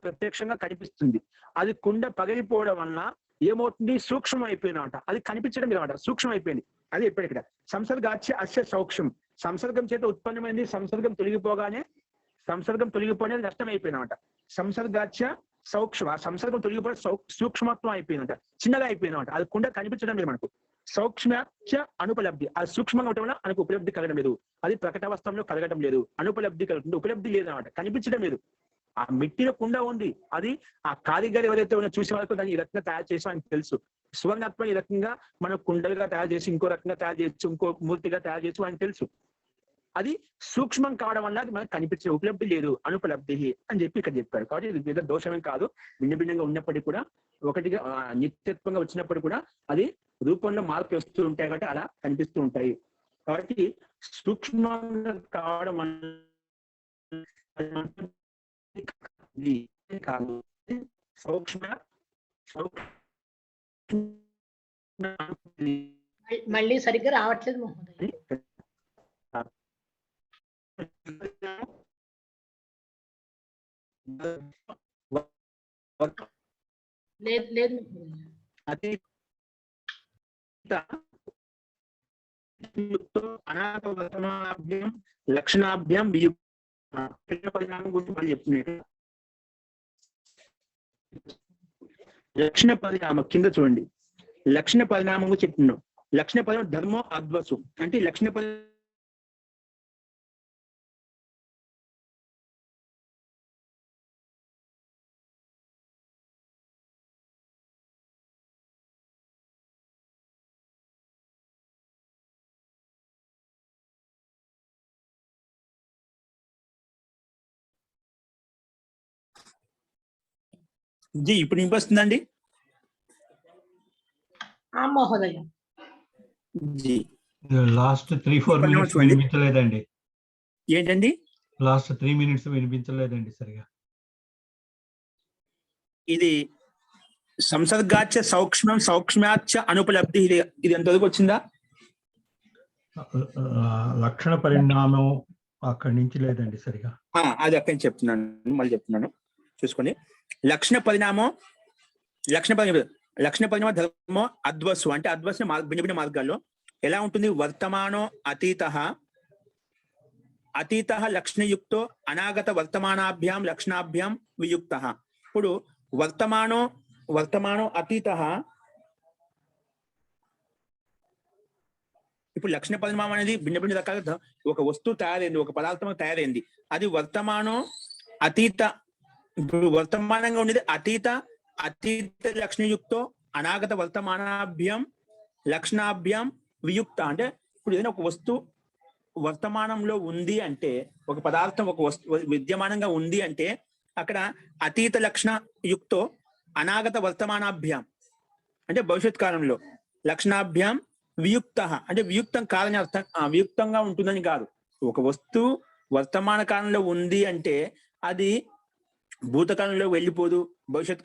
ప్రత్యక్షంగా కనిపిస్తుంది, అది కుండ పగిలిపోవడం వలన ఏమవుతుంది? సూక్ష్మం అయిపోయినమాట, అది కనిపించడం లేదన్నమాట, సూక్ష్మం అయిపోయింది. అది ఎప్పుడు ఇక్కడ సంసర్గాచ్య అస్య సౌక్ష్మం, సంసర్గం చేత ఉత్పన్నమైంది, సంసర్గం తొలగిపోగానే నష్టం అయిపోయినమాట. సంసర్గాచ్య సౌక్ష్మ, సంసర్గం తొలగిపోయి సూక్ష్మత్వం అయిపోయిందంట, చిన్నగా అయిపోయినమాట, అది కుండ కనిపించడం లేదు మనకు. సూక్ష్మచ అనుపలబ్ధి. అది సూక్ష్మంగా ఉండటం వల్ల మనకు ఉపలబ్ధి కలగడం లేదు. అది ప్రకటావస్థంలో కలగడం లేదు. అనుపలబ్ధి కలుగుతుంది, ఉపలబ్ధి లేదు అనమాట, కనిపించడం లేదు. ఆ మిట్టిలో కుండ ఉంది, అది ఆ కారిగారు ఎవరైతే ఉన్న చూసే వాళ్ళకు దాన్ని ఈ రకంగా తయారు చేసి ఆయనకు తెలుసు. సువర్ణాత్మ ఈ రకంగా మనం కుండలుగా తయారు చేసి, ఇంకో రకంగా తయారు చేయొచ్చు, ఇంకో మూర్తిగా తయారు చేయొచ్చు ఆయనకు తెలుసు. అది సూక్ష్మం కావడం వల్ల అది మనకు కనిపించే ఉపలబ్ధి లేదు, అనుపలబ్ధి అని చెప్పి ఇక్కడ చెప్పారు. కాబట్టి ఇది ఏదో దోషమే కాదు, భిన్న భిన్నంగా ఉన్నప్పటికీ కూడా ఒకటిగా నిత్యత్వంగా వచ్చినప్పుడు కూడా అది రూపంలో మార్పులు వస్తూ ఉంటాయి కాబట్టి అలా కనిపిస్తూ ఉంటాయి. కాబట్టి సూక్ష్మంగా కావడం కాదు, సూక్ష్మ మళ్ళీ సరిగ్గా రావట్లేదు మహోదయ. లేదు లేదు అనాగతవర్తమానాభ్యం లక్షణాభ్యం పరిణామం గురించి మళ్ళీ చెప్తున్నాడు. లక్షణ పరిణామం కింద చూడండి, లక్షణ పరిణామం గురించి చెప్తున్నాం. లక్షణ పరిణామం ధర్మో అద్వసు అంటే లక్షణ జీ ఇప్పుడు ఇంకొస్తుందండి మహోదయ. జీ లాస్ట్ 3-4 మినిట్స్ వినిపించలేదండి. ఏంటండి లాస్ట్ 3 మినిట్స్ వినిపించలేదండి సరిగా. ఇది సంసర్గాచ సౌక్ష్మం సౌక్ష్మ్యాచ అనుపలబ్ధి, ఇది ఎంతవరకు వచ్చిందా? లక్షణ పరిణామం అక్కడి నుంచి లేదండి సరిగా. అది అక్కడి నుంచి చెప్తున్నాను, మళ్ళీ చెప్తున్నాను చూసుకోండి. లక్షణ పరిణామం ధర్మో అద్వసు అంటే అద్వసు భిన్న భిన్న మార్గాల్లో ఎలా ఉంటుంది? వర్తమానో అతీత లక్షణయుక్తో అనాగత వర్తమానాభ్యాం లక్షణాభ్యాం వియుక్త. ఇప్పుడు వర్తమానో అతీత, ఇప్పుడు లక్షణ పరిణామం అనేది భిన్న భిన్న రకాలుగా ఒక వస్తువు తయారైంది, ఒక పదార్థం తయారైంది, అది వర్తమానో అతీత. ఇప్పుడు వర్తమానంగా ఉండేది అతీత లక్షణయుక్తో అనాగత వర్తమానాభ్యం లక్షణాభ్యాం వియుక్త. అంటే ఇప్పుడు ఏదైనా ఒక వస్తువు వర్తమానంలో ఉంది అంటే, ఒక పదార్థం ఒక వస్తువు విద్యమానంగా ఉంది అంటే అక్కడ అతీత లక్షణ యుక్తో అనాగత వర్తమానాభ్యాం అంటే భవిష్యత్ కాలంలో, లక్షణాభ్యాం వియుక్త అంటే వియుక్తం కాదని అర్థం, వియుక్తంగా ఉంటుందని కాదు. ఒక వస్తువు వర్తమాన కాలంలో ఉంది అంటే అది భూతకాలంలో వెళ్ళిపోదు, భవిష్యత్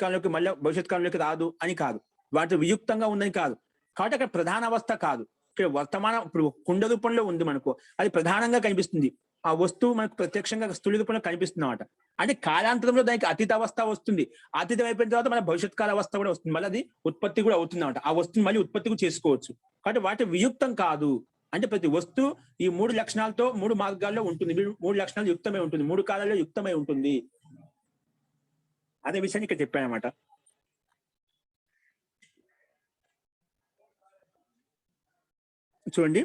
కాలంలోకి రాదు అని కాదు, వాటి వియుక్తంగా ఉందని కాదు. కాబట్టి అక్కడ ప్రధాన అవస్థ కాదు, ఇక్కడ వర్తమానం. ఇప్పుడు కుండ రూపంలో ఉంది మనకు, అది ప్రధానంగా కనిపిస్తుంది, ఆ వస్తువు మనకు ప్రత్యక్షంగా స్థూల రూపంలో కనిపిస్తుంది అన్నమాట. అంటే కాలాంతరంలో దానికి అతీత అవస్థ వస్తుంది, అతీతం అయిపోయిన తర్వాత మన భవిష్యత్ కాల అవస్థ కూడా వస్తుంది, మళ్ళీ అది ఉత్పత్తి కూడా అవుతుంది అన్నమాట. ఆ వస్తువుని మళ్ళీ ఉత్పత్తి కూడా చేసుకోవచ్చు. కాబట్టి వాటి వియుక్తం కాదు. అంటే ప్రతి వస్తువు ఈ 3 లక్షణాలతో 3 మార్గాల్లో ఉంటుంది, 3 లక్షణాలు యుక్తమై ఉంటుంది, 3 కాలాల్లో యుక్తమై ఉంటుంది. అదే విషయాన్ని ఇక్కడ చెప్పానమాట. చూడండి,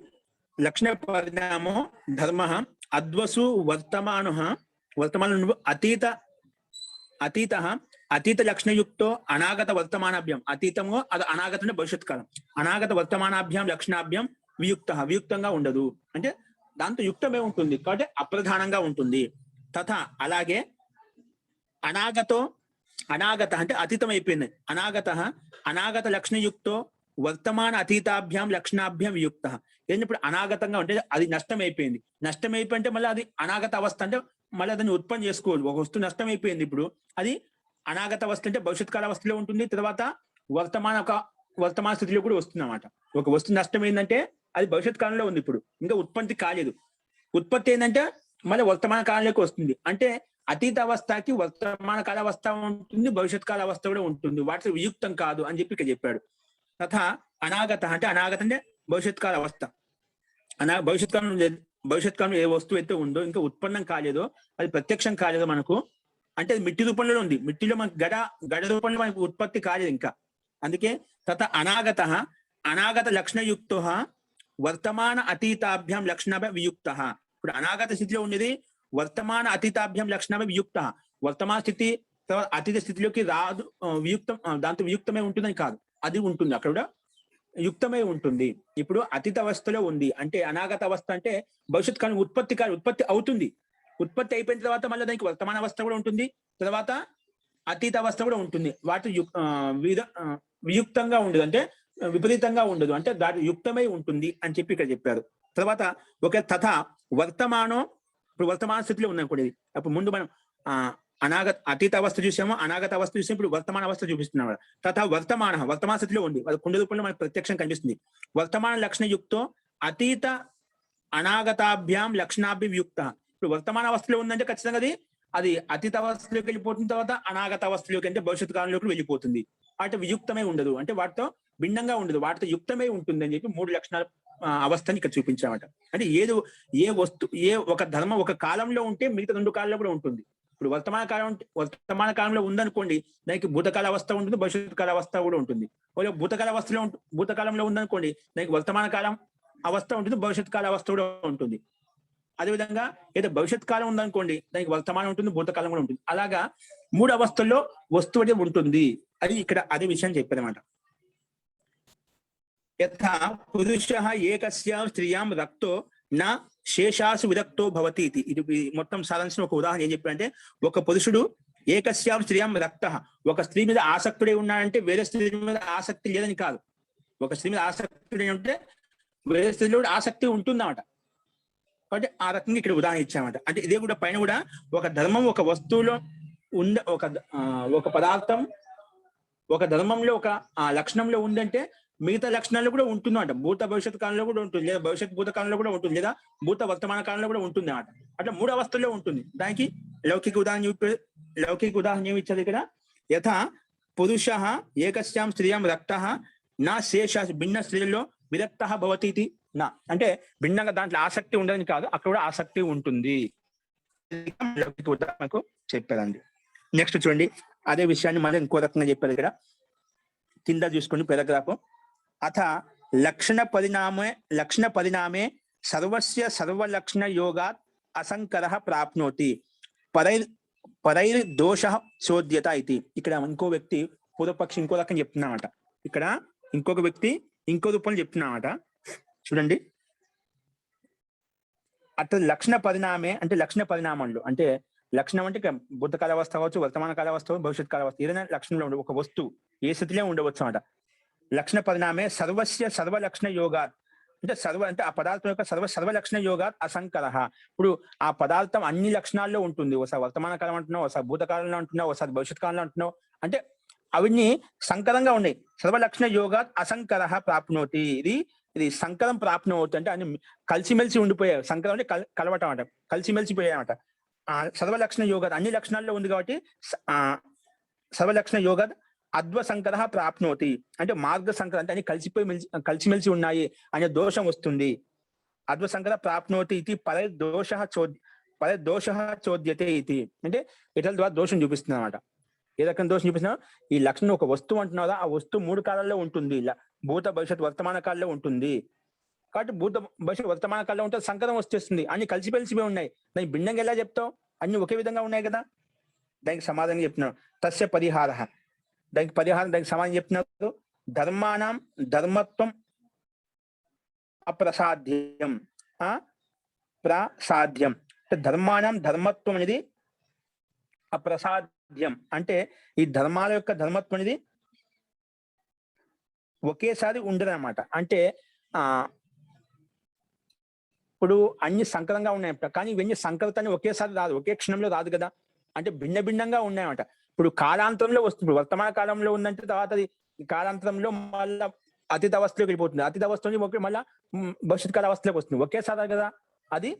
లక్షణ పరిణామో ధర్మ అద్వసు వర్తమాన అతీత లక్షణయుక్తో అనాగత వర్తమానాభ్యం, అతీతము అది అనాగత అంటే భవిష్యత్ కాలం, అనాగత వర్తమానాభ్యాం లక్షణాభ్యం వియుక్తంగా ఉండదు, అంటే దాంతో యుక్తమే ఉంటుంది కాబట్టి అప్రధానంగా ఉంటుంది. తథా అలాగే అనాగత అంటే అతీతం అయిపోయింది, అనాగత లక్షణయుక్తో వర్తమాన అతీతాభ్యాం లక్షణాభ్యాం వియుక్త. ఏంటంటే ఇప్పుడు అనాగతంగా ఉంటే అది నష్టమైపోయింది అంటే మళ్ళీ అది అనాగత అవస్థ, అంటే మళ్ళీ దాన్ని ఉత్పత్తి చేసుకోవచ్చు. ఒక వస్తువు నష్టమైపోయింది, ఇప్పుడు అది అనాగత అవస్థ అంటే భవిష్యత్ కాల అవస్థలో ఉంటుంది, తర్వాత వర్తమాన స్థితిలో కూడా వస్తుంది అన్నమాట. ఒక వస్తువు నష్టమైందంటే అది భవిష్యత్ కాలంలో ఉంది, ఇప్పుడు ఇంకా ఉత్పత్తి కాలేదు. ఉత్పత్తి ఏంటంటే మళ్ళీ వర్తమాన కాలంలోకి వస్తుంది, అంటే అతీత అవస్థకి వర్తమాన కాల అవస్థ ఉంటుంది, భవిష్యత్ కాల అవస్థ కూడా ఉంటుంది, వాటితో వియుక్తం కాదు అని చెప్పి ఇక్కడ చెప్పాడు. తథా అనాగత అంటే భవిష్యత్ కాల అవస్థ, భవిష్యత్ కాలంలో ఏ వస్తువు అయితే ఉందో ఇంకా ఉత్పన్నం కాలేదో, అది ప్రత్యక్షం కాలేదో మనకు, అంటే అది మిట్టి రూపంలో ఉంది, మిట్టిలో మనకు గడ రూపంలో మనకు ఉత్పత్తి కాలేదు ఇంకా. అందుకే తథ అనాగత లక్షణయుక్తో వర్తమాన అతీతాభ్యాం లక్షణాభ్యాం వియుక్త. ఇప్పుడు అనాగత స్థితిలో ఉండేది వర్తమాన అతీతాభ్యాం లక్షణాభ్యాం వియుక్త. వర్తమాన స్థితి తర్వాత అతీత స్థితిలోకి రాదు, వియుక్తం, దాంతో వియుక్తమే ఉంటుందని కాదు, అది ఉంటుంది, అక్కడ కూడా యుక్తమై ఉంటుంది. ఇప్పుడు అతీత అవస్థలో ఉంది అంటే అనాగత అవస్థ అంటే భవిష్యత్ కాలం ఉత్పత్తి అవుతుంది. ఉత్పత్తి అయిపోయిన తర్వాత మళ్ళీ దానికి వర్తమాన అవస్థ కూడా ఉంటుంది, తర్వాత అతీత అవస్థ కూడా ఉంటుంది. వాటి వియుక్తంగా ఉండదు అంటే విపరీతంగా ఉండదు, అంటే దాని యుక్తమై ఉంటుంది అని చెప్పి ఇక్కడ చెప్పారు. తర్వాత ఒక తథా వర్తమానం, ఇప్పుడు వర్తమాన స్థితిలో ఉందనుకోండి. అప్పుడు ముందు మనం అతీత అవస్థ చూసాము, అనాగత అవస్థ చూసాము, ఇప్పుడు వర్తమాన అవస్థ చూపిస్తున్నాం. తథా వర్తమాన స్థితిలో ఉంది, అది కుండ రూపంలో మనకు ప్రత్యక్షం కనిపిస్తుంది. వర్తమాన లక్షణయుక్తో అతీత అనాగతాభ్యాం లక్షణాభియుక్త. ఇప్పుడు వర్తమాన అవస్థలో ఉందంటే ఖచ్చితంగా అది అతీత అవస్థలోకి వెళ్ళిపోతున్న తర్వాత అనాగత అవస్థలోకి అంటే భవిష్యత్ కాలంలోకి వెళ్ళిపోతుంది. వాటి వియుక్తమై ఉండదు అంటే వాటితో భిన్నంగా ఉండదు, వాటితో యుక్తమై ఉంటుంది అని చెప్పి 3 లక్షణాల అవస్థని ఇక్కడ చూపించామట. అంటే ఏ ఒక ధర్మం ఒక కాలంలో ఉంటే మిగతా 2 కాలంలో కూడా ఉంటుంది. ఇప్పుడు వర్తమాన కాలంలో ఉందనుకోండి, దానికి భూతకాల అవస్థ ఉంటుంది, భవిష్యత్ కాల అవస్థ కూడా ఉంటుంది. భూతకాలంలో ఉందనుకోండి, దానికి వర్తమాన కాలం అవస్థ ఉంటుంది, భవిష్యత్ కాల అవస్థ కూడా ఉంటుంది. అదేవిధంగా ఏదో భవిష్యత్ కాలం ఉందనుకోండి, దానికి వర్తమానం ఉంటుంది, భూతకాలం కూడా ఉంటుంది. అలాగా 3 అవస్థల్లో వస్తువు అనేది ఉంటుంది. అది ఇక్కడ అదే విషయం చెప్పారన్నమాట. యథా పురుషః ఏకస్యాం స్త్రియాం రక్తో నా శేషాసు విరక్తో భవతి ఇది. ఇది మొత్తం సారాంశం ఒక ఉదాహరణ ఏం చెప్పారంటే, ఒక పురుషుడు ఏకస్యాం స్త్రియాం రక్త, ఒక స్త్రీ మీద ఆసక్తుడే ఉన్నాడంటే వేరే స్త్రీ మీద ఆసక్తి లేదని కాదు. ఒక స్త్రీ మీద ఆసక్తుడే ఉంటే వేరే స్త్రీలో కూడా ఆసక్తి ఉంటుందన్నమాట. కాబట్టి ఆ రకంగా ఇక్కడ ఉదాహరణ ఇచ్చామట. అంటే ఇదే కూడా పైన కూడా ఒక ధర్మం ఒక వస్తువులో ఒక పదార్థం ఒక ధర్మంలో ఒక లక్షణంలో ఉందంటే మిగతా లక్షణాల్లో కూడా ఉంటుందన్నమాట. భూత భవిష్యత్ కాలంలో కూడా ఉంటుంది, లేదా భవిష్యత్ భూత కాలంలో కూడా ఉంటుంది, లేదా భూత వర్తమాన కాలంలో కూడా ఉంటుంది అన్నమాట. అట్లా 3 అవస్థల్లో ఉంటుంది. దానికి లౌకిక ఉదాహరణ ఏమి ఇచ్చారు ఇక్కడ? యథా పురుషః ఏకస్యాం స్త్రియాం రక్తః నా శేష, భిన్న స్త్రీలలో విరక్త భవతి ఇది నా, అంటే భిన్నంగా దాంట్లో ఆసక్తి ఉండదని కాదు, అక్కడ కూడా ఆసక్తి ఉంటుంది. లౌకిక ఉదాహరణకు చెప్పారండి. నెక్స్ట్ చూడండి, అదే విషయాన్ని మళ్ళీ ఇంకో రకంగా చెప్పారు ఇక్కడ. కింద చూసుకోండి పారాగ్రాఫ్. అథ లక్షణ పరిణామే సర్వస్య సర్వలక్షణ యోగాత్ అసంకరః ప్రాప్నోతి పరైర్ దోషః చోద్యత ఇది. ఇక్కడ ఇంకో వ్యక్తి పూర్వపక్షి ఇంకో రకం చెప్తున్నామట. ఇక్కడ ఇంకొక వ్యక్తి ఇంకో రూపంలో చెప్తున్నామట. చూడండి, అట్లా లక్షణ పరిణామే అంటే లక్షణ పరిణామంలో అంటే లక్షణం అంటే భూతకాల అవస్థ కావచ్చు, వర్తమాన కాల అవస్థ, భవిష్యత్ కాల అవస్థ, ఏదైనా లక్షణంలో ఉండే ఒక వస్తువు ఏ స్థితిలో ఉండవచ్చు అన్నమాట. లక్షణ పరిణామే సర్వలక్షణ యోగాత్ అంటే అంటే ఆ పదార్థం యొక్క సర్వలక్షణ యోగాత్ అసంకరః. ఇప్పుడు ఆ పదార్థం అన్ని లక్షణాల్లో ఉంటుంది. ఒకసారి వర్తమాన కాలం అంటున్నావు, ఒకసారి భూతకాలంలో అంటున్నావు, ఒకసారి భవిష్యత్ కాలంలో అంటున్నావు, అంటే అవన్నీ సంకరంగా ఉన్నాయి. సర్వలక్షణ యోగాత్ అసంకరః ప్రాప్నోతి. ఇది సంకరం ప్రాప్నోతి అంటే అన్ని కలిసిమెలిసి ఉండిపోయాయి. సంకరం అంటే కలవటం అంట, కలిసిమెలిసిపోయాయన్నమాట. సర్వలక్షణ యోగాత్ అన్ని లక్షణాల్లో ఉంది కాబట్టి సర్వలక్షణ యోగాత్ అద్వసంకరః ప్రాప్నోతి అంటే మార్గ సంకరం అంటే అన్ని కలిసిమెలిసి ఉన్నాయి అనే దోషం వస్తుంది. అద్వసంకర ప్రాప్నోతి ఇది పరదోషః చోద్యతే ఇది అంటే ఇతరుల ద్వారా దోషం చూపిస్తుంది అన్నమాట. ఏ రకం దోషం చూపిస్తున్నా? ఈ లక్షణం ఒక వస్తువు అంటున్నారా, ఆ వస్తువు 3 కాలాల్లో ఉంటుంది. భూత భవిష్యత్ వర్తమాన కాలంలో ఉంటుంది. కాబట్టి భూత భవిష్యత్ వర్తమాన కాలంలో ఉంటే సంకరం వచ్చేస్తుంది. అన్ని కలిసిమెలిసిపోయి ఉన్నాయి. దానికి భిన్నంగా ఎలా చెప్తావు? అన్ని ఒకే విధంగా ఉన్నాయి కదా. దానికి సమాధానం చెప్తున్నాడు. తస్య పరిహారః, దానికి సమాధానం చెప్తున్నారు. ధర్మానాం ధర్మత్వం అప్రసాధ్యం ప్రసాధ్యం అంటే ధర్మానాం ధర్మత్వం అనేది అప్రసాధ్యం అంటే ఈ ధర్మాల యొక్క ధర్మత్వం అనేది ఒకేసారి ఉండదు అన్నమాట. అంటే ఇప్పుడు అన్ని సంకరంగా ఉన్నాయి, కానీ ఇవన్నీ సంకరతాన్ని ఒకేసారి రాదు, ఒకే క్షణంలో రాదు కదా. అంటే భిన్నంగా ఉన్నాయన్నమాట. ఇప్పుడు కాలాంతరంలో వస్తుంది. వర్తమాన కాలంలో ఉందంటే తర్వాత అది కాలాంతరంలో మళ్ళా అతీత అవస్థలోకి వెళ్ళిపోతుంది. అతీత అవస్థ నుంచి మళ్ళా భవిష్యత్ కాల అవస్థలోకి వస్తుంది. ఒకేసారి కదా. అది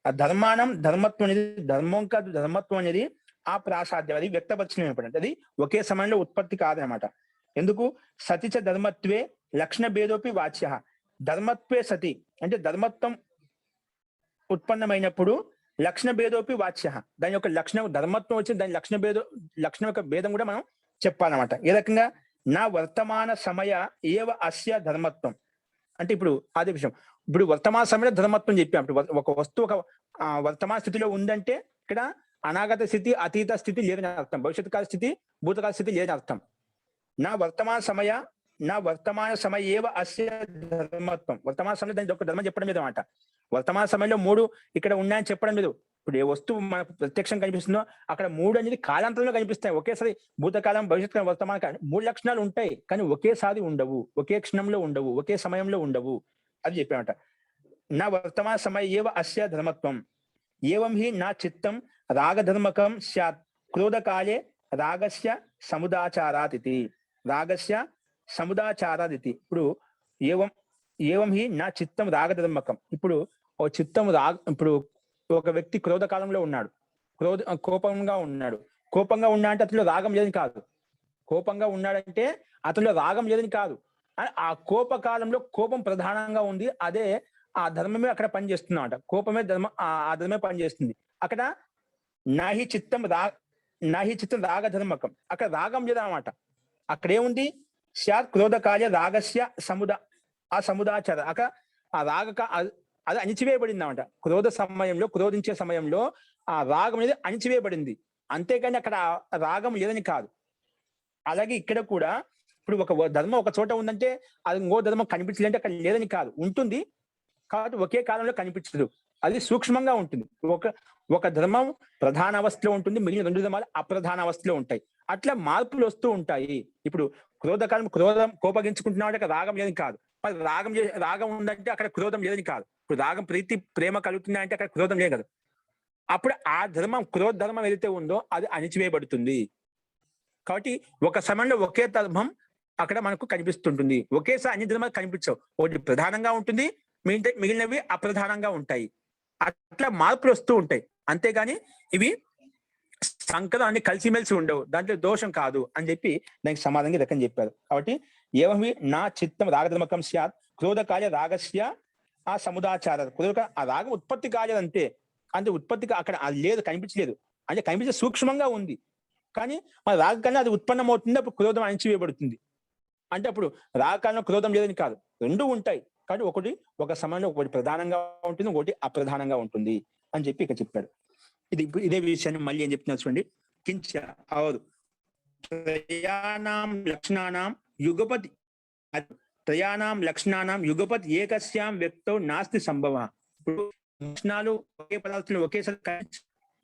ధర్మానం ధర్మత్వం అనేది ధర్మం కాదు, ధర్మత్వం అనేది ఆ ప్రాసాధ్యం, అది వ్యక్తపరచడం. అది ఒకే సమయంలో ఉత్పత్తి కాదనమాట. ఎందుకు? సతిచ ధర్మత్వే లక్షణ భేదోపి వాచ్య. ధర్మత్వే సతి అంటే ధర్మత్వం ఉత్పన్నమైనప్పుడు లక్షణ భేదోపి వాచ్య, దాని యొక్క లక్షణం ధర్మత్వం వచ్చి దాని లక్షణం యొక్క భేదం కూడా మనం చెప్పాలన్నమాట. ఏ రకంగా? నా వర్తమాన సమయ ఏవ అస్య ధర్మత్వం. అంటే ఇప్పుడు అదే విషయం, ఇప్పుడు వర్తమాన సమయంలో ధర్మత్వం చెప్పాం. ఇప్పుడు ఒక వస్తువు ఒక వర్తమాన స్థితిలో ఉందంటే ఇక్కడ అనాగత స్థితి, అతీత స్థితి లేదని అర్థం, భవిష్యత్ కాల స్థితి, భూతకాల స్థితి లేదని అర్థం. నా వర్తమాన సమయ ఏవ అస్య ధర్మత్వం. వర్తమాన సమయంలో దానికి ఒక ధర్మం చెప్పడం లేదు అన్నమాట. వర్తమాన సమయంలో 3 ఇక్కడ ఉన్నాయని చెప్పడం లేదు. ఇప్పుడు ఏ వస్తువు మనకు ప్రత్యక్షం కనిపిస్తుందో అక్కడ 3 అనేది కాలాంతరంలో కనిపిస్తాయి. ఒకేసారి భూతకాలం, భవిష్యత్ కాలం, వర్తమాన కాలం 3 లక్షణాలు ఉంటాయి, కానీ ఒకేసారి ఉండవు, ఒకే క్షణంలో ఉండవు, ఒకే సమయంలో ఉండవు. అది చెప్పామట. నా వర్తమాన సమయ ఏవ అస్య ధర్మత్వం ఏవం హి నా చిత్తం రాగధర్మకం స్యాత్ క్రోధకాలే రాగస్య సముదాచారాదితి. రాగస్య సముదాచారాదితి. ఇప్పుడు ఏవం హి నా చిత్తం రాగధర్మకం. ఇప్పుడు ఓ చిత్తం ఇప్పుడు ఒక వ్యక్తి క్రోధ కాలంలో ఉన్నాడు, కోపంగా ఉన్నా అంటే అతనిలో రాగం లేదని కాదు. కోపంగా ఉన్నాడంటే అతనిలో రాగం లేదని కాదు. ఆ కోప కాలంలో కోపం ప్రధానంగా ఉంది. అదే ఆ ధర్మమే అక్కడ పనిచేస్తుందన్నమాట. కోపమే ధర్మం, ఆ ధర్మమే పనిచేస్తుంది అక్కడ. నాహి చిత్తం రాగధర్మకం. అక్కడ రాగం లేదన్నమాట. అక్కడ ఏముంది? స్యాత్ క్రోధకార్య రాగస్య సముదాచార. అక్కడ ఆ అది అణిచివేయబడింది అన్నమాట. క్రోధించే సమయంలో ఆ రాగం అనేది అణిచివేయబడింది, అంతేకాని అక్కడ రాగం లేదని కాదు. అలాగే ఇక్కడ కూడా ఇప్పుడు ఒక ధర్మం ఒక చోట ఉందంటే అది ఇంకో ధర్మం కనిపించలేదంటే అక్కడ లేదని కాదు, ఉంటుంది. కాబట్టి ఒకే కాలంలో కనిపించదు, అది సూక్ష్మంగా ఉంటుంది. ఒక ధర్మం ప్రధాన అవస్థలో ఉంటుంది, మిగిలిన 2 ధర్మాలు అప్రధాన అవస్థలో ఉంటాయి. అట్లా మార్పులు వస్తూ ఉంటాయి. ఇప్పుడు కోపగించుకుంటున్నామంటే అక్కడ రాగం లేదని కాదు, మరి రాగం ఉందంటే అక్కడ క్రోధం లేదని కాదు. ఇప్పుడు రాగం, ప్రీతి, ప్రేమ కలుగుతున్నాయి అంటే అక్కడ క్రోధం లేదు కదా. అప్పుడు ఆ ధర్మం, క్రోధ ధర్మం ఏదైతే ఉందో అది అణిచివేయబడుతుంది. కాబట్టి ఒక సమయంలో ఒకే ధర్మం అక్కడ మనకు కనిపిస్తుంటుంది. ఒకేసారి అన్ని ధర్మాలు కనిపించవు, ఒకటి ప్రధానంగా ఉంటుంది, మిగిలినవి అప్రధానంగా ఉంటాయి. అట్లా మార్పులు వస్తూ ఉంటాయి, అంతేగాని ఇవి సంకలం అన్ని కలిసిమెలిసి ఉండవు, దాంట్లో దోషం కాదు అని చెప్పి దానికి సమాధానంగా రకం చెప్పారు. కాబట్టి ఏమీ నా చిత్తం రాగధర్మకం స్యాత్ క్రోధకార్య రాగస్య ఆ సముదాచార. ఆ రాగం ఉత్పత్తి కాలేదు అంతే, అంటే ఉత్పత్తిగా అక్కడ అది లేదు, కనిపించలేదు. అంటే కనిపించే సూక్ష్మంగా ఉంది, కానీ మన రాగకాలంలో అది ఉత్పన్నం అవుతుంది, అప్పుడు క్రోధం అణిచివేయబడుతుంది. అంటే అప్పుడు రాగకాలంలో క్రోధం లేదని కాదు, 2 ఉంటాయి. కాబట్టి ఒక సమయంలో ఒకటి ప్రధానంగా ఉంటుంది, ఒకటి అప్రధానంగా ఉంటుంది అని చెప్పి ఇక్కడ చెప్పాడు. ఇదే విషయాన్ని మళ్ళీ ఏం చెప్తున్నారు చూడండి. కించ అవరు త్రయాణం లక్షణానాం యుగపత్ ఏకస్యాం వ్యక్తో నాస్తి సంభవ. ఇప్పుడు లక్షణాలు ఒకే పదార్థంలో ఒకేసారి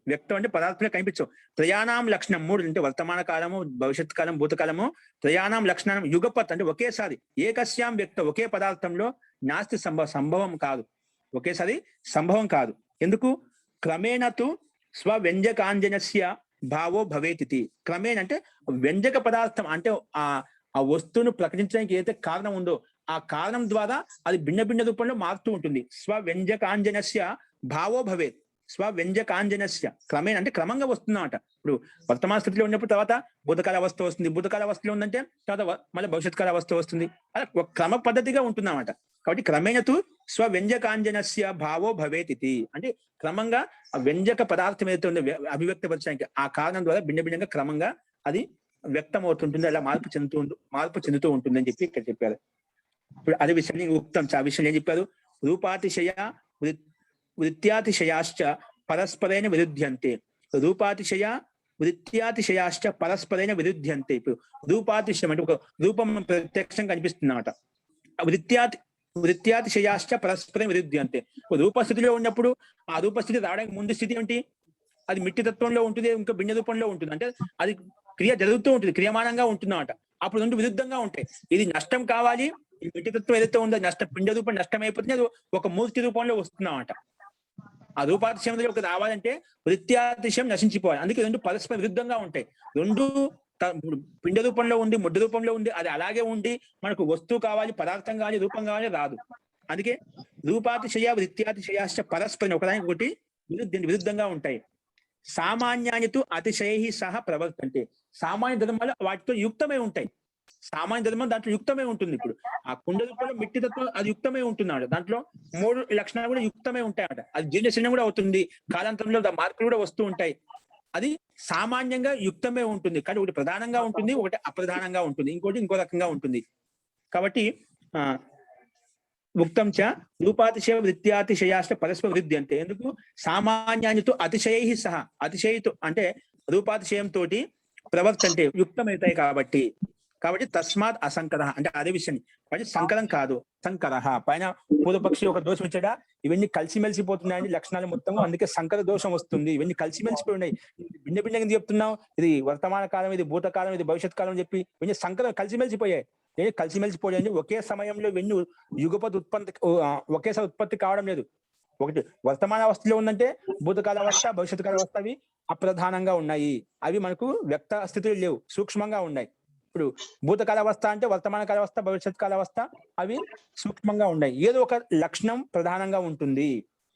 వ్యక్తం అంటే పదార్థంలో కనిపించవు. త్రయాణం లక్షణం 3 అంటే వర్తమాన కాలము, భవిష్యత్ కాలం, భూతకాలము. త్రయాణం లక్షణం యుగపత్ అంటే ఒకేసారి, ఏకస్యాం వ్యక్త ఒకే పదార్థంలో నాస్తి సంభవం కాదు, ఒకేసారి సంభవం కాదు. ఎందుకు? క్రమేణతు స్వవ్యంజకాంజనస్య భావో భవేతితి. క్రమేణ అంటే వ్యంజక పదార్థం అంటే ఆ వస్తువును ప్రకటించడానికి ఏదైతే కారణం ఉందో ఆ కారణం ద్వారా అది భిన్న భిన్న రూపంలో మారుతూ ఉంటుంది. స్వవ్యంజకాంజనస్య భావో భవేత్. స్వవ్యంజకాంజనస్య క్రమేణ అంటే క్రమంగా వస్తుందన్నమాట. ఇప్పుడు వర్తమాన స్థితిలో ఉన్నప్పుడు తర్వాత భూతకాల అవస్థ వస్తుంది, భూతకాల అవస్థలో ఉందంటే తర్వాత మళ్ళీ భవిష్యత్ కాల అవస్థ వస్తుంది. అలా ఒక క్రమ పద్ధతిగా ఉంటుందన్నమాట. కాబట్టి క్రమేణతు స్వవ్యంజకాంజనస్య భావో భవేతితి అంటే క్రమంగా ఆ వ్యంజక పదార్థం ఏదైతే ఉందో అభివ్యక్తపరచడానికి ఆ కారణం ద్వారా భిన్న భిన్నంగా క్రమంగా అది వ్యక్తం అవుతుంటుంది, అలా మార్పు చెందుతూ ఉంటుంది అని చెప్పి ఇక్కడ చెప్పారు. ఇప్పుడు అదే విషయాన్ని ఉక్తం ఆ విషయం ఏం చెప్పారు? రూపాతిశయ వృత్యాతిశయాశ్చ పరస్పరైన విరుధ్యంతే. రూపాతిశయ వృత్యాతిశయాశ్చ పరస్పరైన విరుధ్యంతే. ఇప్పుడు రూపాతిశయం అంటే ఒక రూపం ప్రత్యక్షంగా కనిపిస్తుంది అన్నమాట. వృత్యాతిశయాశ్చ పరస్పరం విరుధ్యంతే. రూపస్థితిలో ఉన్నప్పుడు ఆ రూపస్థితి రావడానికి ముందు స్థితి ఏంటి? అది మిట్టి తత్వంలో ఉంటుంది, ఇంకా భిన్న రూపంలో ఉంటుంది. అంటే అది క్రియ జరుగుతూ ఉంటుంది, క్రియమానంగా ఉంటుంది అన్నమాట. అప్పుడు 2 విరుద్ధంగా ఉంటాయి. ఇది నష్టం కావాలి, ఈ మిట్టి తత్వం ఏదైతే ఉందో పిండ రూపం నష్టం అయిపోతుంది, అది ఒక మూర్తి రూపంలో వస్తుందన్నమాట. ఆ రూపాతిశయంలో రావాలంటే వృత్యాతిశయం నశించిపోవాలి. అందుకే 2 పరస్పర విరుద్ధంగా ఉంటాయి. 2 పిండ రూపంలో ఉండి, ముద్ద రూపంలో ఉండి, అది అలాగే ఉండి మనకు వస్తువు కావాలి, పదార్థం కావాలి, రూపం కావాలి, రాదు. అందుకే రూపాతిశయ వృత్యాతిశయాశ్చ పరస్పరం ఒకదానికి ఒకటి విరుద్ధంగా ఉంటాయి. సామాన్యానితో అతిశయ సహ ప్రవర్తంటే. సామాన్య ధర్మాలు వాటితో యుక్తమై ఉంటాయి. సామాన్య ధర్మం దాంట్లో యుక్తమే ఉంటుంది. ఇప్పుడు ఆ కుండ రూపంలో మిట్టి తత్వం అది యుక్తమే ఉంటున్నాడు, దాంట్లో 3 లక్షణాలు కూడా యుక్తమే ఉంటాయట. అది జీర్ణశీలం కూడా అవుతుంది, కాలాంతరంలో మార్పులు కూడా వస్తూ ఉంటాయి. అది సామాన్యంగా యుక్తమే ఉంటుంది, కానీ ఒకటి ప్రధానంగా ఉంటుంది, ఒకటి అప్రధానంగా ఉంటుంది, ఇంకోటి ఇంకో రకంగా ఉంటుంది. కాబట్టి ఉక్తం చ రూపాతిశయ వృత్యాతిశయాశ్చ పరస్పర వృద్ధి అంటే ఎందుకు సామాన్యానితో అతిశయై సహా, అతిశయతో అంటే రూపాతిశయం తోటి ప్రవర్తంటే యుక్తమవుతాయి కాబట్టి తస్మాత్ అసంకర అంటే అదే విషయం. కాబట్టి సంకరం కాదు, సంకర పైన పూర్వపక్షి ఒక దోషం ఇచ్చాడా, ఇవన్నీ కలిసిమెలిసిపోతున్నాయండి లక్షణాలు మొత్తం, అందుకే సంకర దోషం వస్తుంది. ఇవన్నీ కలిసిమెలిసిపోయి ఉన్నాయి, భిన్న భిన్నంగా చెప్తున్నావు, ఇది వర్తమాన కాలం, ఇది భూతకాలం, ఇది భవిష్యత్ కాలం అని చెప్పి ఇవన్నీ సంకరం కలిసిమెలిసిపోయాయి. కలిసిమెలిసిపోయాయి ఒకే సమయంలో ఇవన్నీ యుగపతి ఒకేసారి ఉత్పత్తి కావడం లేదు. ఒకటి వర్తమాన అవస్థలో ఉందంటే భూతకాల అవస్థ, భవిష్యత్ కాల అవస్థ అవి అప్రధానంగా ఉన్నాయి, అవి మనకు వ్యక్త స్థితిలో లేవు, సూక్ష్మంగా ఉన్నాయి. ఇప్పుడు భూతకాల అవస్థ అంటే వర్తమాన కాల అవస్థ, భవిష్యత్ కాల అవస్థ అవి సూక్ష్మంగా ఉన్నాయి, ఏదో ఒక లక్షణం ప్రధానంగా ఉంటుంది.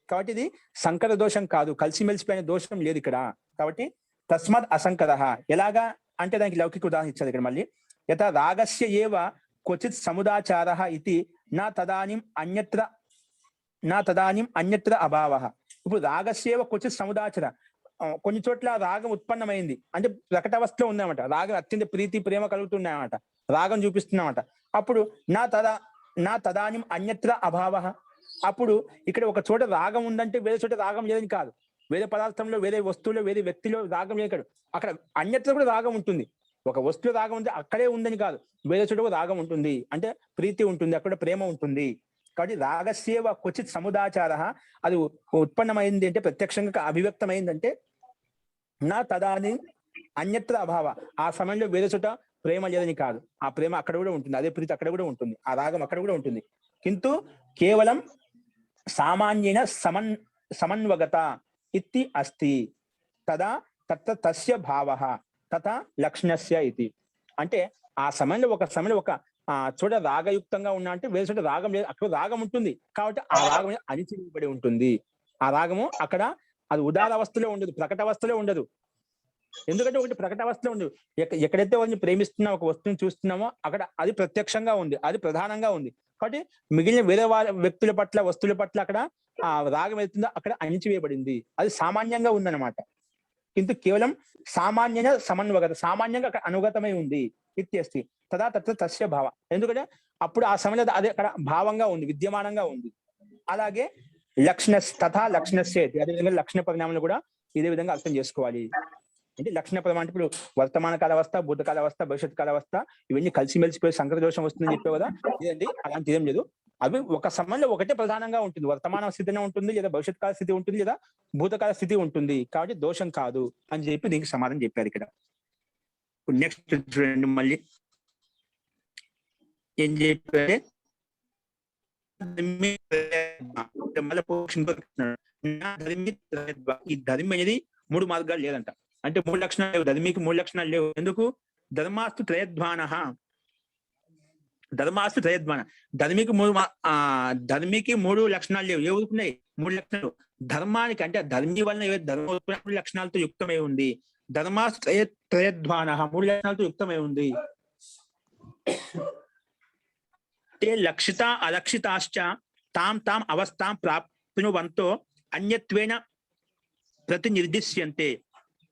కాబట్టి ఇది సంకర దోషం కాదు, కలిసిమెలిసిపోయిన దోషం లేదు ఇక్కడ. కాబట్టి తస్మాత్ అసంకర. ఎలాగా అంటే దానికి లౌకిక ఉదాహరణ ఇచ్చారు ఇక్కడ మళ్ళీ. యథా రాగస్య ఏవ క్వచిత్ సముదాచారః ఇతి నా తదానిం అన్యత్ర అభావః. ఇప్పుడు రాగస్యేవ క్వచిత్ సముదాచర, కొన్ని చోట్ల రాగం ఉత్పన్నమైంది అంటే ప్రకటావస్థలో ఉందన్నమాట, రాగం అత్యంత ప్రీతి ప్రేమ కలుగుతున్నాయన్నమాట, రాగం చూపిస్తున్నామట. అప్పుడు నా తదానిం అన్యత్ర అభావః. అప్పుడు ఇక్కడ ఒక చోట రాగం ఉందంటే వేరే చోట రాగం లేదని కాదు, వేరే పదార్థంలో, వేరే వస్తువులో, వేరే వ్యక్తిలో రాగం లేదు, అక్కడ అన్యత్ర కూడా రాగం ఉంటుంది. ఒక వస్తువు రాగం ఉంది అక్కడే ఉందని కాదు, వేరే చోట కూడా రాగం ఉంటుంది, అంటే ప్రీతి ఉంటుంది, అక్కడ ప్రేమ ఉంటుంది. కాబట్టి రాగస్యేవ క్వచిత్ సముదాచార, అది ఉత్పన్నమైంది అంటే ప్రత్యక్షంగా అభివ్యక్తమైందంటే నా తదాని అన్యత్ర అభావ, ఆ సమయంలో వేరే చోట ప్రేమ లేదని కాదు, ఆ ప్రేమ అక్కడ కూడా ఉంటుంది, అదే ప్రీతి అక్కడ కూడా ఉంటుంది, ఆ రాగం అక్కడ కూడా ఉంటుంది. కింటు కేవలం సామాన్యేన సమన్వగత ఇతి అస్తి తదా తత్ర తస్య భావః తథా లక్షణస్య ఇది. అంటే ఆ సమయంలో ఒక చోట రాగయుక్తంగా ఉన్నా అంటే వేరే చోట రాగం లేదు, అక్కడ రాగం ఉంటుంది, కాబట్టి ఆ రాగం అణిచివేయబడి ఉంటుంది. ఆ రాగము అక్కడ అది ఉదార అవస్థలో ఉండదు, ప్రకట అవస్థలో ఉండదు. ఎందుకంటే ఒకటి ప్రకట అవస్థలో ఉండదు, ఎక్కడైతే వారిని ప్రేమిస్తున్నా ఒక వస్తువుని చూస్తున్నామో అక్కడ అది ప్రత్యక్షంగా ఉంది, అది ప్రధానంగా ఉంది. కాబట్టి మిగిలిన వేరే వ్యక్తుల పట్ల, వస్తువుల పట్ల అక్కడ ఆ రాగం వెళ్తుందో అక్కడ అణిచివేయబడింది, అది సామాన్యంగా ఉందన్నమాట. కింద కేవలం సామాన్యంగా సమన్వగత, సామాన్యంగా అక్కడ అనుగతమై ఉంది ఇత్యస్తి తదా తత్ర తస్య భావ. ఎందుకంటే అప్పుడు ఆ సమయంలో అదే అక్కడ భావంగా ఉంది, విద్యమానంగా ఉంది. అలాగే తథా లక్షణస్య, అదేవిధంగా లక్షణ పరిణామాలు కూడా ఇదే విధంగా అర్థం చేసుకోవాలి. అంటే లక్షణ పరిణామం అంటే ఇప్పుడు వర్తమాన కాల అవస్థ, భూతకాల అవస్థ, భవిష్యత్ కాల అవస్థ ఇవన్నీ కలిసిమెలిసిపోయి సంకర దోషం వస్తుందని చెప్పే కదా, ఇదండి అలాంటి ఏం లేదు. అవి ఒక సమయంలో ఒకటే ప్రధానంగా ఉంటుంది, వర్తమాన స్థితినే ఉంటుంది, లేదా భవిష్యత్ కాల స్థితి ఉంటుంది, లేదా భూతకాల స్థితి ఉంటుంది, కాబట్టి దోషం కాదు అని చెప్పి దీనికి సమాధానం చెప్పారు ఇక్కడ. నెక్స్ట్ చూడండి మళ్ళీ ఏం చెప్పారే, ఈ ధర్మి అనేది 3 మార్గాలు లేదంట, అంటే 3 లక్షణాలు లేవు, ధర్మికి 3 లక్షణాలు లేవు. ఎందుకు? ధర్మాస్తు త్రయధ్వాన, ధర్మికి 3 లక్షణాలు లేవు. ఏ ఊరుకున్నాయి 3 లక్షణాలు? ధర్మానికి అంటే ధర్మి వలన ఏ ధర్మ లక్షణాలతో యుక్తమై ఉంది. ధర్మాస్తు త్రయధ్వాన 3 లక్షణాలతో యుక్తమై ఉంది. లక్షిత అలక్షితాశ్చ తాం అవస్థాం ప్రాప్నువంతో అన్యత్వేన ప్రతినిర్దిశ్యంతే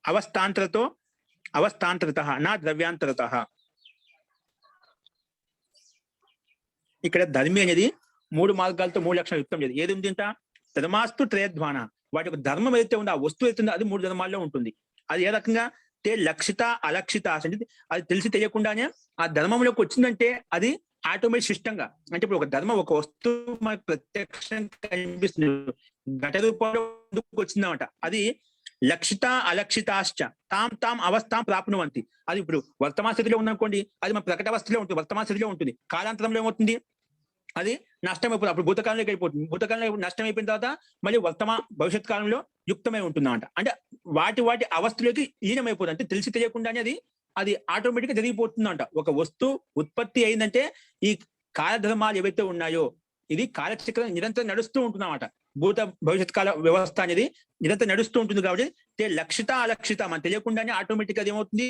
అవస్థాంతరతః నా ద్రవ్యాంతరతః. ఇక్కడ ధర్మి అనేది 3 మార్గాలతో 3 లక్షణాలు యుక్తం లేదు. ఏది ఉంది అంట? ధర్మాస్తు త్రయధ్వాన, వాటి యొక్క ధర్మం ఏదైతే ఉందో ఆ వస్తువు ఏదైతే అది 3 ధర్మాల్లో ఉంటుంది. అది ఏ రకంగా? లక్షిత అలక్షిత అంటే అది తెలిసి తెలియకుండానే ఆ ధర్మంలోకి వచ్చిందంటే అది ఆటోమేటిక్ సిస్టంగా, అంటే ఇప్పుడు ఒక ధర్మం, ఒక వస్తువు మనకు ప్రత్యక్షంగా కనిపిస్తుంది, ఘట రూపంలో వచ్చిందన్నమాట. అది లక్షిత అలక్షితాశ్చ తాం అవస్థాం ప్రాప్నువంతి. అది ఇప్పుడు వర్తమాన స్థితిలో ఉందనుకోండి, అది మన ప్రకట అవస్థలో ఉంటుంది, వర్తమాన స్థితిలో ఉంటుంది. కాలాంతరంలో ఏమవుతుంది? అది నష్టం అయిపోతుంది, అప్పుడు భూతకాలంలోకి వెళ్ళిపోతుంది. భూతకాలంలో నష్టం అయిపోయిన తర్వాత మళ్ళీ భవిష్యత్ కాలంలో యుక్తమై ఉంటుందన్నమాట. అంటే వాటి అవస్థలోకి లీనమైపోతుంది, అంటే తెలిసి తెలియకుండానే అది ఆటోమేటిక్ గా జరిగిపోతుందంట. ఒక వస్తువు ఉత్పత్తి అయిందంటే ఈ కాలధర్మాలు ఏవైతే ఉన్నాయో ఇది కాలచక్రం నిరంతరం నడుస్తూ ఉంటుందన్నమాట. భవిష్యత్ కాల వ్యవస్థ అనేది నిరంతరం నడుస్తూ ఉంటుంది. కాబట్టి లక్షిత అలక్షిత మనం తెలియకుండానే ఆటోమేటిక్ గా ఏమవుతుంది?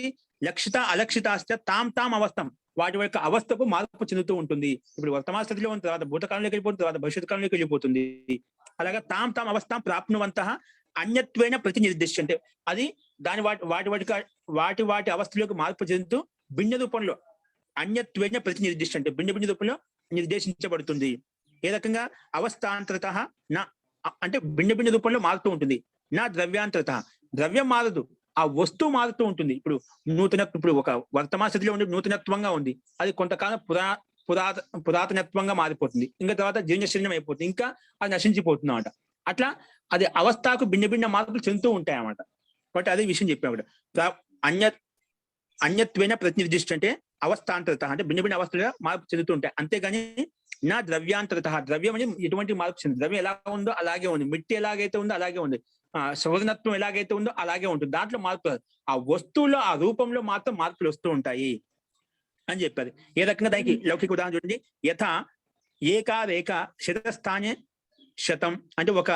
లక్షిత అలక్షితాశ్చ తాం అవస్థం, వాటి యొక్క అవస్థకు మార్పు చెందుతూ ఉంటుంది. ఇప్పుడు వర్తమాన స్థితిలో ఉన్న తర్వాత భూతకాలంలోకి వెళ్ళిపోతుంది, తర్వాత భవిష్యత్ కాలంలోకి వెళ్ళిపోతుంది. అలాగా తాం అవస్థాం ప్రాప్నువంతః అన్యత్వేన ప్రతినిర్దిశ్యంతే, అది దాని వాటి వాటి అవస్థలోకి మార్పు చెందుతూ భిన్న రూపంలో అన్యత్వేన ప్రతినిర్దిష్ట అంటే భిన్న రూపంలో నిర్దేశించబడుతుంది. ఏ రకంగా అవస్థాంతరత నా అంటే భిన్న రూపంలో మారుతూ ఉంటుంది. నా ద్రవ్యాంతరత ద్రవ్యం మారదు, ఆ వస్తువు మారుతూ ఉంటుంది. ఇప్పుడు ఒక వర్తమాన స్థితిలో ఉండి నూతనత్వంగా ఉంది, అది కొంతకాలం పురాతనత్వంగా మారిపోతుంది, ఇంకా తర్వాత జీర్ణశీర్ణం అయిపోతుంది, ఇంకా అది నశించిపోతుంది అన్నమాట. అట్లా అది అవస్థకు భిన్న మార్పులు చెందుతూ ఉంటాయి అన్నమాట. కాబట్టి అదే విషయం చెప్పాము. అన్యత్వేన ప్రతినిర్దిష్ట అంటే అవస్థాంతరత అంటే భిన్న అవస్థలుగా మార్పు చెందుతూ ఉంటాయి. అంతేగాని నా ద్రవ్యాంతరత ద్రవ్యం అనేది ఎటువంటి మార్పు చెంది ద్రవ్యం ఎలా ఉందో అలాగే ఉంది, మిట్టి ఎలాగైతే ఉందో అలాగే ఉంది, సవర్ణత్వం ఎలాగైతే ఉందో అలాగే ఉంటుంది. దాంట్లో మార్పు ఆ వస్తువులో ఆ రూపంలో మాత్రం మార్పులు వస్తూ ఉంటాయి అని చెప్పారు. ఏ రకంగా దానికి లౌకిక ఉదాహరణ చూడండి. యథా ఏకా రేఖ శతస్థానే శతం అంటే ఒక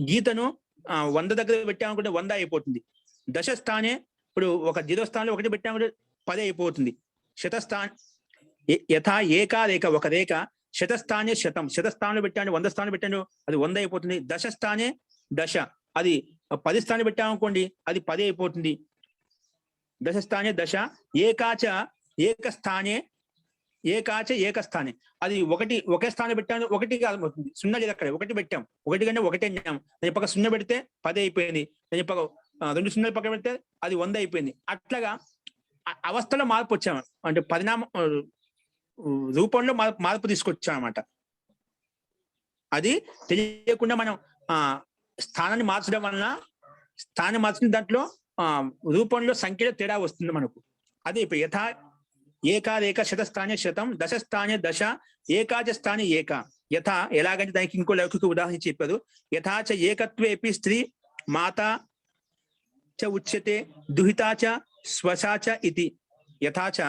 గీతను 100 దగ్గర పెట్టామనుకుంటే 100 అయిపోతుంది. దశస్థానే ఇప్పుడు ఒక 0 స్థానంలో 1 పెట్టామంటే 10 అయిపోతుంది. శతస్థాన్ యథా ఏకా రేఖ ఒక రేఖ శతస్థానే శతం శతస్థానంలో పెట్టాను 100 స్థానంలో పెట్టాను అది 100 అయిపోతుంది. దశస్థానే దశ అది 10 స్థానం పెట్టామనుకోండి అది 10 అయిపోతుంది. దశస్థానే దశ ఏకస్థానే అది ఒకే స్థానం పెట్టాను 1 అవుతుంది. 0 లేదు అక్కడ 1 పెట్టాం 1 కంటే 1 అన్నాం. నేను పక్క 0 పెడితే 10 అయిపోయింది. నేను పక్క 2 0 పక్కన పెడితే అది 100 అయిపోయింది. అట్లాగా అవస్థలో మార్పు వచ్చాము అంటే రూపంలో మార్పు తీసుకొచ్చామన్నమాట. అది తెలియకుండా మనం స్థానాన్ని మార్చడం వలన స్థానం మార్చిన దాంట్లో రూపంలో సంఖ్యలో తేడా వస్తుంది మనకు. అదే ఇప్పుడు యథా ఏకా రేఖ శతస్థానే శతం దశస్థానే దశ ఏకాచ స్థానే ఏక యథా ఎలాగంటే దానికి ఇంకో లౌకిక ఉదాహరణ చెప్పారు. యథాచ ఏకత్వేపి స్త్రీ మాతా చ ఉచ్యతే దుహితాచ స్వశాచ ఇది. యథాచ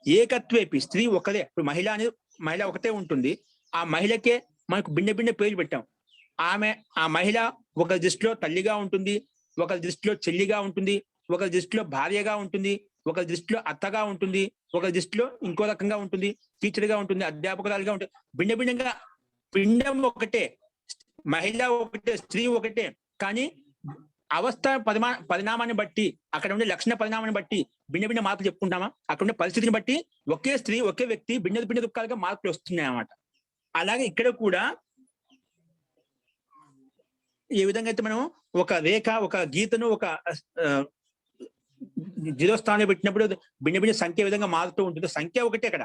ఏకత్వేపి స్త్రీ ఒకదే. ఇప్పుడు మహిళ ఒకటే ఉంటుంది. ఆ మహిళకే మనకు భిన్న పేర్లు పెట్టాం. ఆ మహిళ ఒక దృష్టిలో తల్లిగా ఉంటుంది, ఒక దృష్టిలో చెల్లిగా ఉంటుంది, ఒక దృష్టిలో భార్యగా ఉంటుంది, ఒక దృష్టిలో అత్తగా ఉంటుంది, ఒక దృష్టిలో ఇంకో రకంగా ఉంటుంది, టీచర్గా ఉంటుంది, అధ్యాపకురాలుగా ఉంటుంది. భిన్నంగా పిండం ఒకటే, మహిళ ఒకటే, స్త్రీ ఒకటే, కానీ అవస్థ పరిణామాన్ని బట్టి అక్కడ ఉండే లక్షణ పరిణామాన్ని బట్టి భిన్న మార్పులు చెప్పుకుంటామా? అక్కడ ఉండే పరిస్థితిని బట్టి ఒకే స్త్రీ ఒకే వ్యక్తి భిన్న దుఃఖాలుగా మార్పులు వస్తున్నాయి అన్నమాట. అలాగే ఇక్కడ కూడా ఏ విధంగా అయితే మనం ఒక రేఖ ఒక గీతను ఒక 0 స్థానంలో పెట్టినప్పుడు భిన్న సంఖ్య విధంగా మారుతూ ఉంటుంది. సంఖ్య ఒకటే, అక్కడ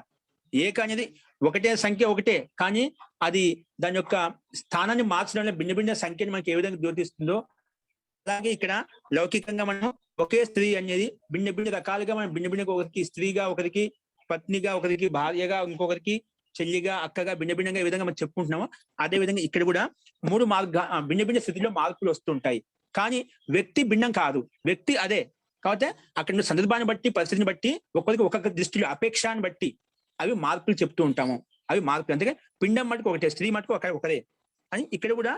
ఏక అనేది ఒకటే సంఖ్య ఒకటే, కానీ అది దాని యొక్క స్థానాన్ని మార్చడంలో భిన్న సంఖ్యని మనకి ఏ విధంగా జ్యోతిస్తుందో అలాగే ఇక్కడ లౌకికంగా మనం ఒకే స్త్రీ అనేది భిన్న రకాలుగా మనం భిన్నగా ఒకరికి స్త్రీగా, ఒకరికి పత్నిగా, ఒకరికి భార్యగా, ఇంకొకరికి చెల్లిగా, అక్కగా భిన్నంగా ఏ విధంగా మనం చెప్పుకుంటున్నామో అదే విధంగా ఇక్కడ కూడా 3 భిన్న స్థితిలో మార్పులు వస్తుంటాయి. కానీ వ్యక్తి భిన్నం కాదు, వ్యక్తి అదే. కాబట్టి అక్కడ సందర్భాన్ని బట్టి పరిస్థితిని బట్టి ఒక్కొక్క దృష్టిలో అపేక్షాన్ని బట్టి అవి మార్పులు చెప్తూ ఉంటాము. అవి మార్పులు అంతే, పిండం మటుకు ఒకటే, స్త్రీ మటుకు ఒకరే అని ఇక్కడ కూడా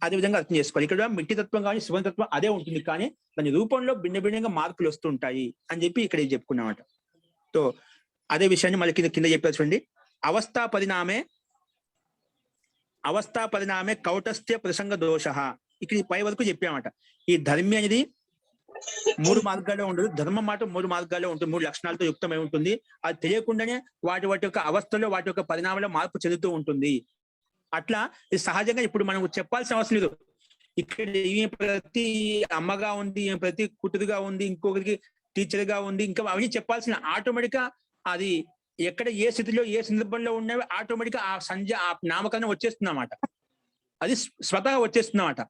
అదే విధంగా అర్థం చేసుకోవాలి. ఇక్కడ మిట్టి తత్వం కానీ సువర్ణతత్వం అదే ఉంటుంది, కానీ దాని రూపంలో భిన్నంగా మార్పులు వస్తుంటాయి అని చెప్పి ఇక్కడ చెప్పుకున్నామట. సో అదే విషయాన్ని మళ్ళీ కింద చెప్పారు చూడండి. అవస్థా పరిణామే కౌటస్థ్య ప్రసంగ దోష. ఇక్కడ పై వరకు చెప్పామట. ఈ ధర్మి అనేది 3 మార్గాల్లో ఉండదు, ధర్మం మాట 3 మార్గాల్లో ఉంటుంది, 3 లక్షణాలతో యుక్తమై ఉంటుంది. అది తెలియకుండానే వాటి యొక్క అవస్థలో వాటి యొక్క పరిణామంలో మార్పు చెందుతూ ఉంటుంది. అట్లా ఇది సహజంగా ఇప్పుడు మనం చెప్పాల్సిన అవసరం లేదు. ఇక్కడ ఈమె ప్రతి అమ్మగా ఉంది, ఈమె ప్రతి కూతురుగా ఉంది, ఇంకొకరికి టీచర్ గా ఉంది, ఇంకా అవన్నీ చెప్పాల్సిన ఆటోమేటిక్ గా అది ఎక్కడ ఏ స్థితిలో ఏ సందర్భంలో ఉన్నవి ఆటోమేటిక్ గా ఆ నామకరణం వచ్చేస్తుంది అన్నమాట. అది స్వతహా వచ్చేస్తుంది అన్నమాట.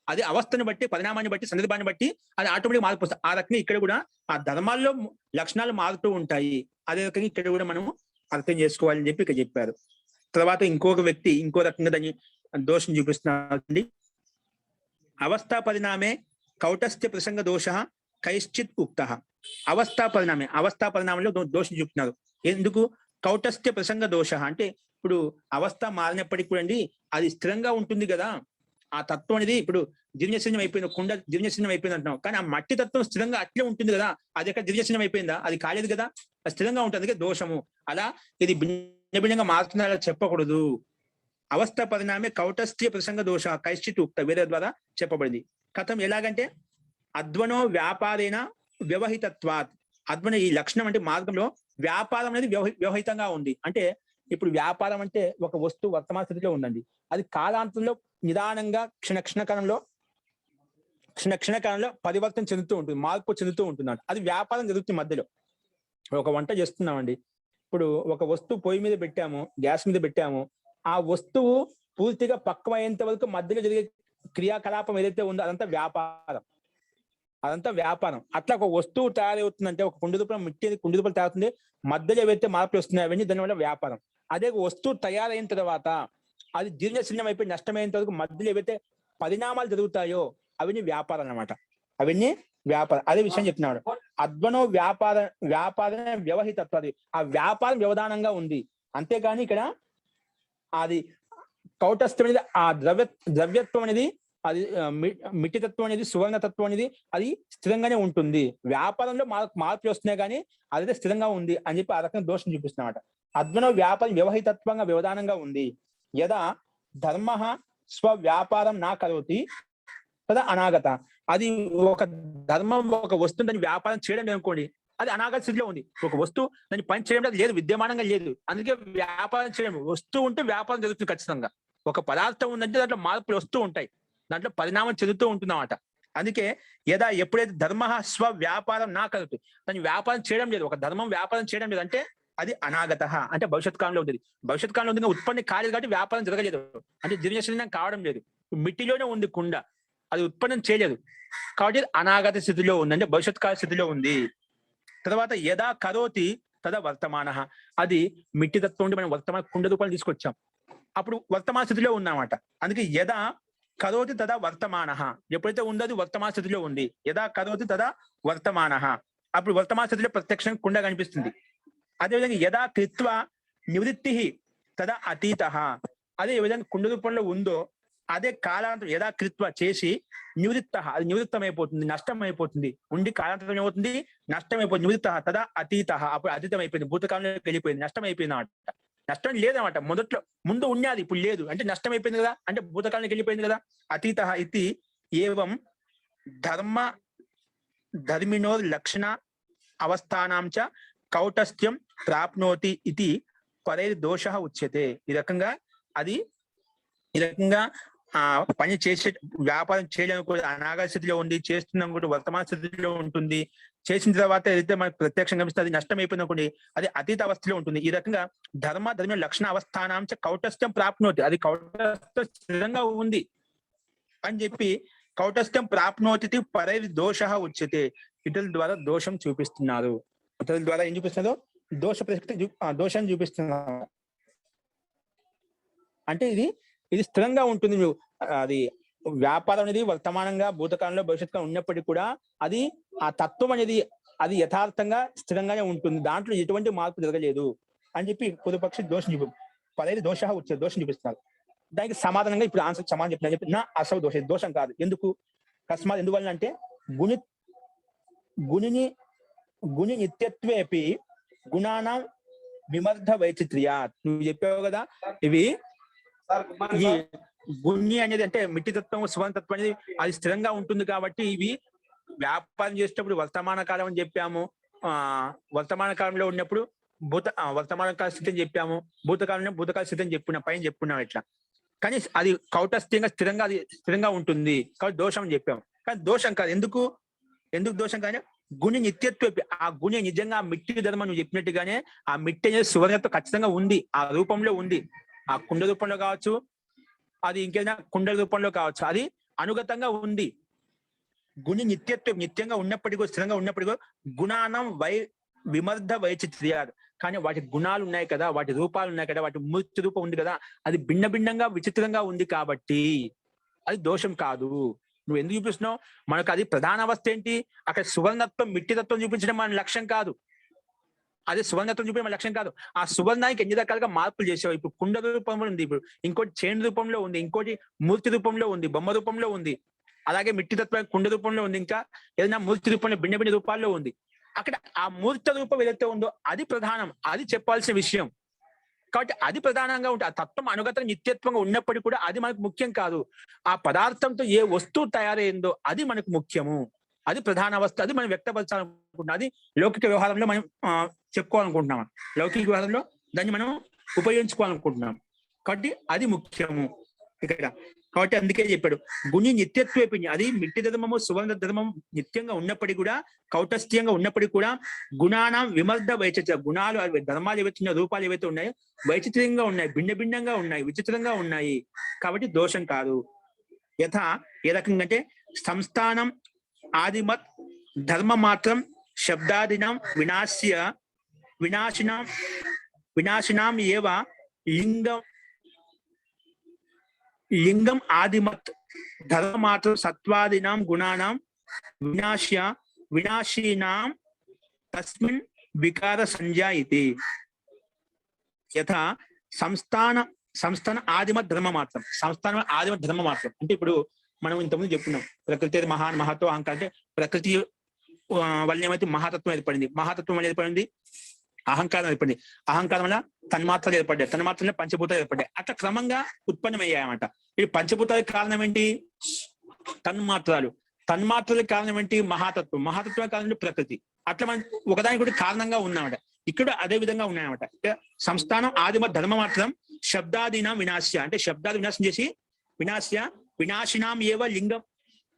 అది అవస్థను బట్టి, పరిణామాన్ని బట్టి, సందర్భాన్ని బట్టి అది ఆటోమేటిక్ మార్పు వస్తుంది. ఆ రకంగా ఇక్కడ కూడా ఆ ధర్మాల్లో లక్షణాలు మారుతూ ఉంటాయి. అదే రకంగా ఇక్కడ కూడా మనం అర్థం చేసుకోవాలని చెప్పి ఇక్కడ చెప్పారు. తర్వాత ఇంకొక వ్యక్తి ఇంకో రకంగా దాన్ని దోషం చూపిస్తున్నారండి. అవస్థా పరిణామే కౌటస్థ్య ప్రసంగ దోష కైశ్చిత్ ఉక్త. అవస్థా పరిణామంలో దోషం చూపుతున్నారు. ఎందుకు? కౌటస్థ్య ప్రసంగ దోష అంటే ఇప్పుడు అవస్థ మారినప్పటికీ కూడా అండి అది స్థిరంగా ఉంటుంది కదా. ఆ తత్వం అనేది ఇప్పుడు జీర్ణశీర్ణం అయిపోయింది, కుండ జీర్ణశీర్ణం అయిపోయింది అంటున్నాం, కానీ ఆ మట్టి తత్వం స్థిరంగా అట్లే ఉంటుంది కదా. అది ఎక్కడ జీర్ణశీర్ణం అయిపోయిందా? అది కాలేదు కదా, అది స్థిరంగా ఉంటుంది, దోషము. అలా ఇది భిన్నంగా మారుతుందా చెప్పకూడదు. అవస్థ పరిణామే కౌటస్థ్య ప్రసంగ దోష కైశ్చిత్ ఉక్త వేరే ద్వారా చెప్పబడింది. కథం ఎలాగంటే అద్వనో వ్యాపారేణ వ్యవహితత్వాత్. అద్వన ఈ లక్షణం అంటే మార్గంలో వ్యాపారం అనేది వ్యవహితంగా ఉంది. అంటే ఇప్పుడు వ్యాపారం అంటే ఒక వస్తువు వర్తమాన స్థితిలో ఉందండి, అది కాలాంతంలో నిదానంగా క్షణకాలంలో పరివర్తన చెందుతూ ఉంటుంది, మార్పు చెందుతూ ఉంటుంది. అది వ్యాపారం జరుగుతుంది. మధ్యలో ఒక వంట చేస్తున్నామండి, ఇప్పుడు ఒక వస్తువు పొయ్యి మీద పెట్టాము, గ్యాస్ మీద పెట్టాము, ఆ వస్తువు పూర్తిగా పక్వమయ్యేంత వరకు మధ్యలో జరిగే క్రియాకలాపం ఏదైతే ఉందో అదంతా వ్యాపారం. అట్లా ఒక వస్తువు తయారవుతుందంటే, ఒక కుండ రూపం కుండ రూపాయలు తయారవుతుంది, మధ్యలో ఏవైతే మార్పులు వస్తున్నాయి అవన్నీ దానివల్ల వ్యాపారం. అదే వస్తువు తయారైన తర్వాత అది జీర్ణశీలం అయిపోయి నష్టమైనంత వరకు మధ్యలో ఏవైతే పరిణామాలు జరుగుతాయో అవన్నీ వ్యాపారం అన్నమాట. అవన్నీ వ్యాపారం. అదే విషయం చెప్తున్నాడు. అద్వనో వ్యాపార వ్యవహితత్వం. ఆ వ్యాపారం వ్యవధానంగా ఉంది. అంతేగాని ఇక్కడ అది కౌటస్థం అనేది, ఆ ద్రవ్యత్వం అనేది, అది మిట్టితత్వం అనేది, సువర్ణతత్వం అనేది అది స్థిరంగానే ఉంటుంది. వ్యాపారంలో మార్పులు వస్తున్నాయి కానీ అదైతే స్థిరంగా ఉంది అని చెప్పి ఆ రకంగా దోషం చూపిస్తున్నమాట. అద్వనో వ్యాపారం వ్యవహితత్వంగా వ్యవధానంగా ఉంది. యదా ధర్మ స్వవ్యాపారం నా కరోతి తదా అనాగత. అది ఒక ధర్మం ఒక వస్తువు దాన్ని వ్యాపారం చేయడం లేదనుకోండి, అది అనాగత స్థితిలో ఉంది. ఒక వస్తువు దాన్ని పని చేయడం లేదు, విద్యమానంగా లేదు, అందుకే వ్యాపారం చేయడం. వస్తువు ఉంటే వ్యాపారం జరుగుతుంది ఖచ్చితంగా. ఒక పదార్థం ఉందంటే దాంట్లో మార్పులు వస్తూ ఉంటాయి, దాంట్లో పరిణామం చెందుతూ ఉంటుందన్నమాట. అందుకే ఎప్పుడైతే ధర్మ స్వ వ్యాపారం నా కలుగుతు, దాన్ని వ్యాపారం చేయడం లేదు, ఒక ధర్మం వ్యాపారం చేయడం లేదు అంటే అది అనాగత, అంటే భవిష్యత్ కాలంలో ఉంటుంది. భవిష్యత్ కాలంలో ఉంది, ఉత్పత్తి కాలేదు కాబట్టి వ్యాపారం జరగలేదు, అంటే జీర్ణశీలం కావడం లేదు. మిట్టిలోనే ఉంది కుండ, అది ఉత్పన్నం చేయలేదు కాబట్టి అనాగత స్థితిలో ఉంది, అంటే భవిష్యత్ కాల స్థితిలో ఉంది. తర్వాత యదా కరోతి తదా వర్తమాన. అది మిట్టితత్వం ఉండి మనం వర్తమాన కుండ రూపాయలు తీసుకొచ్చాం, అప్పుడు వర్తమాన స్థితిలో ఉందన్నమాట. అందుకే యదా కరోతి తదా వర్తమాన, ఎప్పుడైతే ఉందో అది వర్తమాన స్థితిలో ఉంది. యదా కరోతి తదా వర్తమాన, అప్పుడు వర్తమాన స్థితిలో ప్రత్యక్షంగా కుండ కనిపిస్తుంది. అదేవిధంగా యదా కృత్వ నివృత్తి తదా అతీత, అదే ఏ విధంగా కుండ రూపంలో ఉందో అదే కాలాంతరం యదా కృత్వ చేసి నివృత్త, అది నివృత్తం అయిపోతుంది, నష్టం అయిపోతుంది. ఉండి కాలాంతరం ఏమవుతుంది, నష్టం అయిపోతుంది. నివృత్త తదా అతీత, అప్పుడు అతీతం అయిపోయింది, భూతకాలంలోకి వెళ్ళిపోయింది, నష్టం అయిపోయింది అన్నమాట. నష్టం లేదన్నమాట, ముందు ఉన్నది ఇప్పుడు లేదు, అంటే నష్టం అయిపోయింది కదా, అంటే భూతకాలానికి వెళ్ళిపోయింది కదా. అతీత ఇది ఏవం ధర్మినోర్ లక్షణ అవస్థానాంచ కౌటస్థ్యం ప్రాప్నోతి ఇది పరైర్ దోష ఉచ్యతే. ఈ రకంగా పని చేసే వ్యాపారం చేయడం కూడా అనాగత స్థితిలో ఉంది, చేస్తున్నాం కూడా వర్తమాన స్థితిలో ఉంటుంది. చేసిన తర్వాత ఏదైతే మనకు ప్రత్యక్షంగా కనిపిస్తుంది అది నష్టం అయిపోయింది అనుకోండి, అది అతీత అవస్థలో ఉంటుంది. ఈ రకంగా ధర్మ లక్షణ అవస్థానాంచ కౌటస్థ్యం ప్రాప్నోతి, అది కౌటస్థ స్థిరంగా ఉంది అని చెప్పి కౌటస్థ్యం ప్రాప్నోతి పరైర్ దోష ఉచ్యతే. ఇతరుల ద్వారా దోషం చూపిస్తున్నారు. ఇతరుల ద్వారా ఏం చూపిస్తున్నారో దోషాన్ని చూపిస్తున్నారు. అంటే ఇది స్థిరంగా ఉంటుంది. అది వ్యాపారం అనేది వర్తమానంగా భూతకాలంలో భవిష్యత్తుగా ఉన్నప్పటికీ కూడా అది ఆ తత్వం అనేది అది యథార్థంగా స్థిరంగానే ఉంటుంది, దాంట్లో ఎటువంటి మార్పు జరగలేదు అని చెప్పి పూర్వపక్షి పదైదు దోష వచ్చే దోషం చూపిస్తున్నారు. దానికి సమాధానంగా ఇప్పుడు ఆన్సర్ సమాధానం చెప్తున్నా చెప్పి నా అసలు దోషం కాదు. ఎందుకు అకస్మాత్ ఎందువల్ల అంటే గుణి నిత్యత్వేపి గుణానం విమర్ధ వైచిత్ర్యాత్. నువ్వు చెప్పావు కదా, ఈ గుణి అనేది అంటే మిట్టితత్వం సువర్ణతత్వం అనేది అది స్థిరంగా ఉంటుంది కాబట్టి ఇవి వ్యాపారం చేసేటప్పుడు వర్తమాన కాలం అని చెప్పాము, వర్తమాన కాలంలో ఉన్నప్పుడు వర్తమాన కాల స్థితి అని చెప్పాము, భూతకాల స్థితి అని పైన చెప్పుకున్నాం ఇట్లా. కానీ అది కౌటస్థ్యంగా స్థిరంగా ఉంటుంది కాబట్టి దోషం అని చెప్పాము. కానీ దోషం కాదు. ఎందుకు దోషం కానీ గుణి నిత్యత్వ, ఆ గుణి నిజంగా ఆ మిట్టి ధర్మం నువ్వు చెప్పినట్టుగానే ఆ మిట్టి అనేది సువర్ణత్వం ఖచ్చితంగా ఉంది, ఆ రూపంలో ఉంది. ఆ కుండ రూపంలో కావచ్చు, అది ఇంకేదైనా కుండల రూపంలో కావచ్చు, అది అనుగతంగా ఉంది. గుణి నిత్యత్వం నిత్యంగా ఉన్నప్పటికీ స్థిరంగా ఉన్నప్పటికీ గుణానం విమర్ధ వైచిత్ర్యాలు. కానీ వాటి గుణాలు ఉన్నాయి కదా, వాటి రూపాలు ఉన్నాయి కదా, వాటి మూర్తి రూపం ఉంది కదా, అది భిన్నంగా విచిత్రంగా ఉంది కాబట్టి అది దోషం కాదు. నువ్వు ఎందుకు చూపిస్తున్నావు? మనకు అది ప్రధాన అవస్థ ఏంటి? అక్కడ సువర్ణత్వం మిట్టితత్వం చూపించడం మన లక్ష్యం కాదు, అదే సువర్ణత్వం చూపించడం మన లక్ష్యం కాదు. ఆ సువర్ణానికి ఎన్ని రకాలుగా మార్పులు చేసావు. ఇప్పుడు కుండ రూపంలో ఉంది, ఇప్పుడు ఇంకోటి చైన్ రూపంలో ఉంది, ఇంకోటి మూర్తి రూపంలో ఉంది, బొమ్మ రూపంలో ఉంది, అలాగే మిట్టితత్వం కుండ రూపంలో ఉంది, ఇంకా ఏదైనా మూర్తి రూపంలో భిన్న రూపాల్లో ఉంది. అక్కడ ఆ మూర్త రూపం ఏదైతే ఉందో అది ప్రధానం, అది చెప్పాల్సిన విషయం. కాబట్టి అది ప్రధానంగా ఉంటుంది. ఆ తత్వం అనుగతం నిత్యత్వంగా ఉన్నప్పటికీ కూడా అది మనకు ముఖ్యం కాదు. ఆ పదార్థంతో ఏ వస్తువు తయారైందో అది మనకు ముఖ్యము. అది ప్రధాన అవస్థ, అది మనం వ్యక్తపరచాలనుకుంటున్నాం, అది లౌకిక వ్యవహారంలో మనం చెప్పుకోవాలనుకుంటున్నాం, లౌకిక వ్యవహారంలో దాన్ని మనం ఉపయోగించుకోవాలనుకుంటున్నాం. కాబట్టి అది ముఖ్యము ఇక్కడ. కాబట్టి అందుకే చెప్పాడు గుణి నిత్యత్వేపి, అది మిట్టి ధర్మము సువర్ణ ధర్మం నిత్యంగా ఉన్నప్పటికీ కూడా, కౌటస్థ్యంగా ఉన్నప్పటికీ కూడా, గుణానం విమర్ద వైచిత్ర, గుణాలు ధర్మాలు ఏవైతే ఉన్నాయో, రూపాలు ఏవైతే ఉన్నాయో వైచిత్రంగా ఉన్నాయి, భిన్న భిన్నంగా ఉన్నాయి, విచిత్రంగా ఉన్నాయి, కాబట్టి దోషం కాదు. యథా ఏ రకంగా అంటే సంస్థానం ఆదిమత్ ధర్మ మాత్రం శబ్దాదినం వినాశినాం ఏవ లింగం ఆదిమత్ ధర్మ మాత్రం సత్వాదినాం గుణానాం వినాశీనాం తస్మిన్ వికార సంజాయితి. యథా సంస్థాన ఆదిమత్ ధర్మ మాత్రం, సంస్థానం ఆదిమత్ ధర్మ మాత్రం అంటే ఇప్పుడు మనం ఇంతకుముందు చెప్పుకున్నాం ప్రకృతి మహాన్ మహత్వ అహంకారం, అంటే ప్రకృతి వల్ల ఏమైతే మహాతత్వం ఏర్పడింది, మహాతత్వం వల్ల ఏర్పడింది అహంకారం ఏర్పడింది, అహంకారం వల్ల తన్మాత్రలు ఏర్పడ్డాయి, తన్మాత్రలో పంచభూతాలు ఏర్పడ్డాయి, అట్లా క్రమంగా ఉత్పన్నమయ్యాయన్నమాట. ఈ పంచభూతాలకు కారణం ఏంటి? తన్మాత్రలు, తన్మాత్రలకు కారణం ఏంటి? మహాతత్వం, మహాతత్వానికి కారణం ప్రకృతి. అట్లా మనం ఒకదానికి కూడా కారణంగా ఉన్నామట. ఇక్కడ అదే విధంగా ఉన్నాయన్నమాట. సంస్థానం ఆదిమ ధర్మ మాత్రం శబ్దాదినాం వినాశ్య, అంటే శబ్దాలు వినాశం చేసి వినాశినాం ఏవ లింగం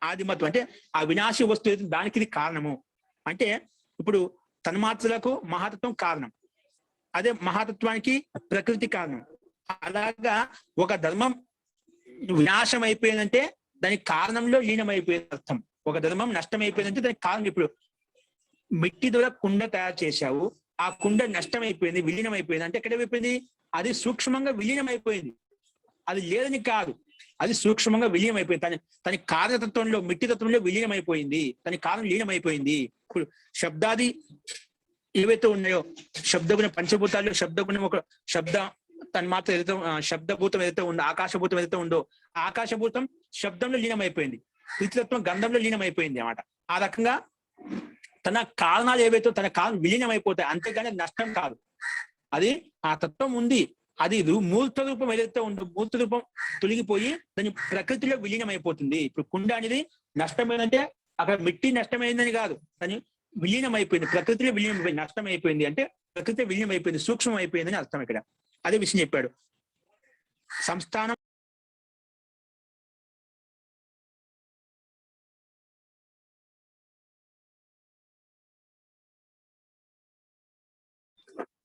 ఆదిమత్వం, అంటే ఆ వినాశి వస్తువు దానికి ఇది కారణము. అంటే ఇప్పుడు తన్మాత్రలకు మహాతత్వం కారణం, అదే మహాతత్వానికి ప్రకృతి కారణం. అలాగా ఒక ధర్మం వినాశం అయిపోయిందంటే దానికి కారణంలో లీనమైపోయింది అర్థం. ఒక ధర్మం నష్టం అయిపోయిందంటే దానికి కారణం. ఇప్పుడు మిట్టి ద్వారా కుండ తయారు చేశావు, ఆ కుండ నష్టం అయిపోయింది, విలీనం అయిపోయింది అంటే ఎక్కడ అయిపోయింది? అది సూక్ష్మంగా విలీనం అయిపోయింది, అది లేదని కాదు, అది సూక్ష్మంగా విలీనం అయిపోయింది. తన కారణతత్వంలో మిట్టి తత్వంలో విలీనం అయిపోయింది, తన కారణం లీనం అయిపోయింది. ఇప్పుడు శబ్దాది ఏవైతే ఉన్నాయో, శబ్దగుణ పంచభూతాల్లో శబ్దగుణం ఒక శబ్ద తన్మాత్ర ఏదైతే శబ్దభూతం ఏదైతే ఉందో, ఆకాశభూతం ఏదైతే ఉందో, ఆకాశభూతం శబ్దంలో లీనం అయిపోయింది, పృథ్వీతత్వం గంధంలో లీనం అయిపోయింది అన్నమాట. ఆ రకంగా తన కారణాలు ఏవైతే తన కారణం విలీనం అయిపోతాయి, అంతేగాని నష్టం కాదు. అది ఆ తత్వం ఉంది, అది మూర్త రూపం ఏదైతే ఉందో మూర్త రూపం తొలగిపోయి దాని ప్రకృతిలో విలీనం అయిపోతుంది. ఇప్పుడు కుండ అనేది నష్టమైందంటే అక్కడ మిట్టి నష్టమైందని కాదు, దాని విలీనం అయిపోయింది, ప్రకృతిలో విలీనం అయిపోయింది. నష్టం అయిపోయింది అంటే ప్రకృతి విలీనం అయిపోయింది, సూక్ష్మం అయిపోయిందని అర్థం. ఇక్కడ అదే విషయం చెప్పాడు. సంస్థానం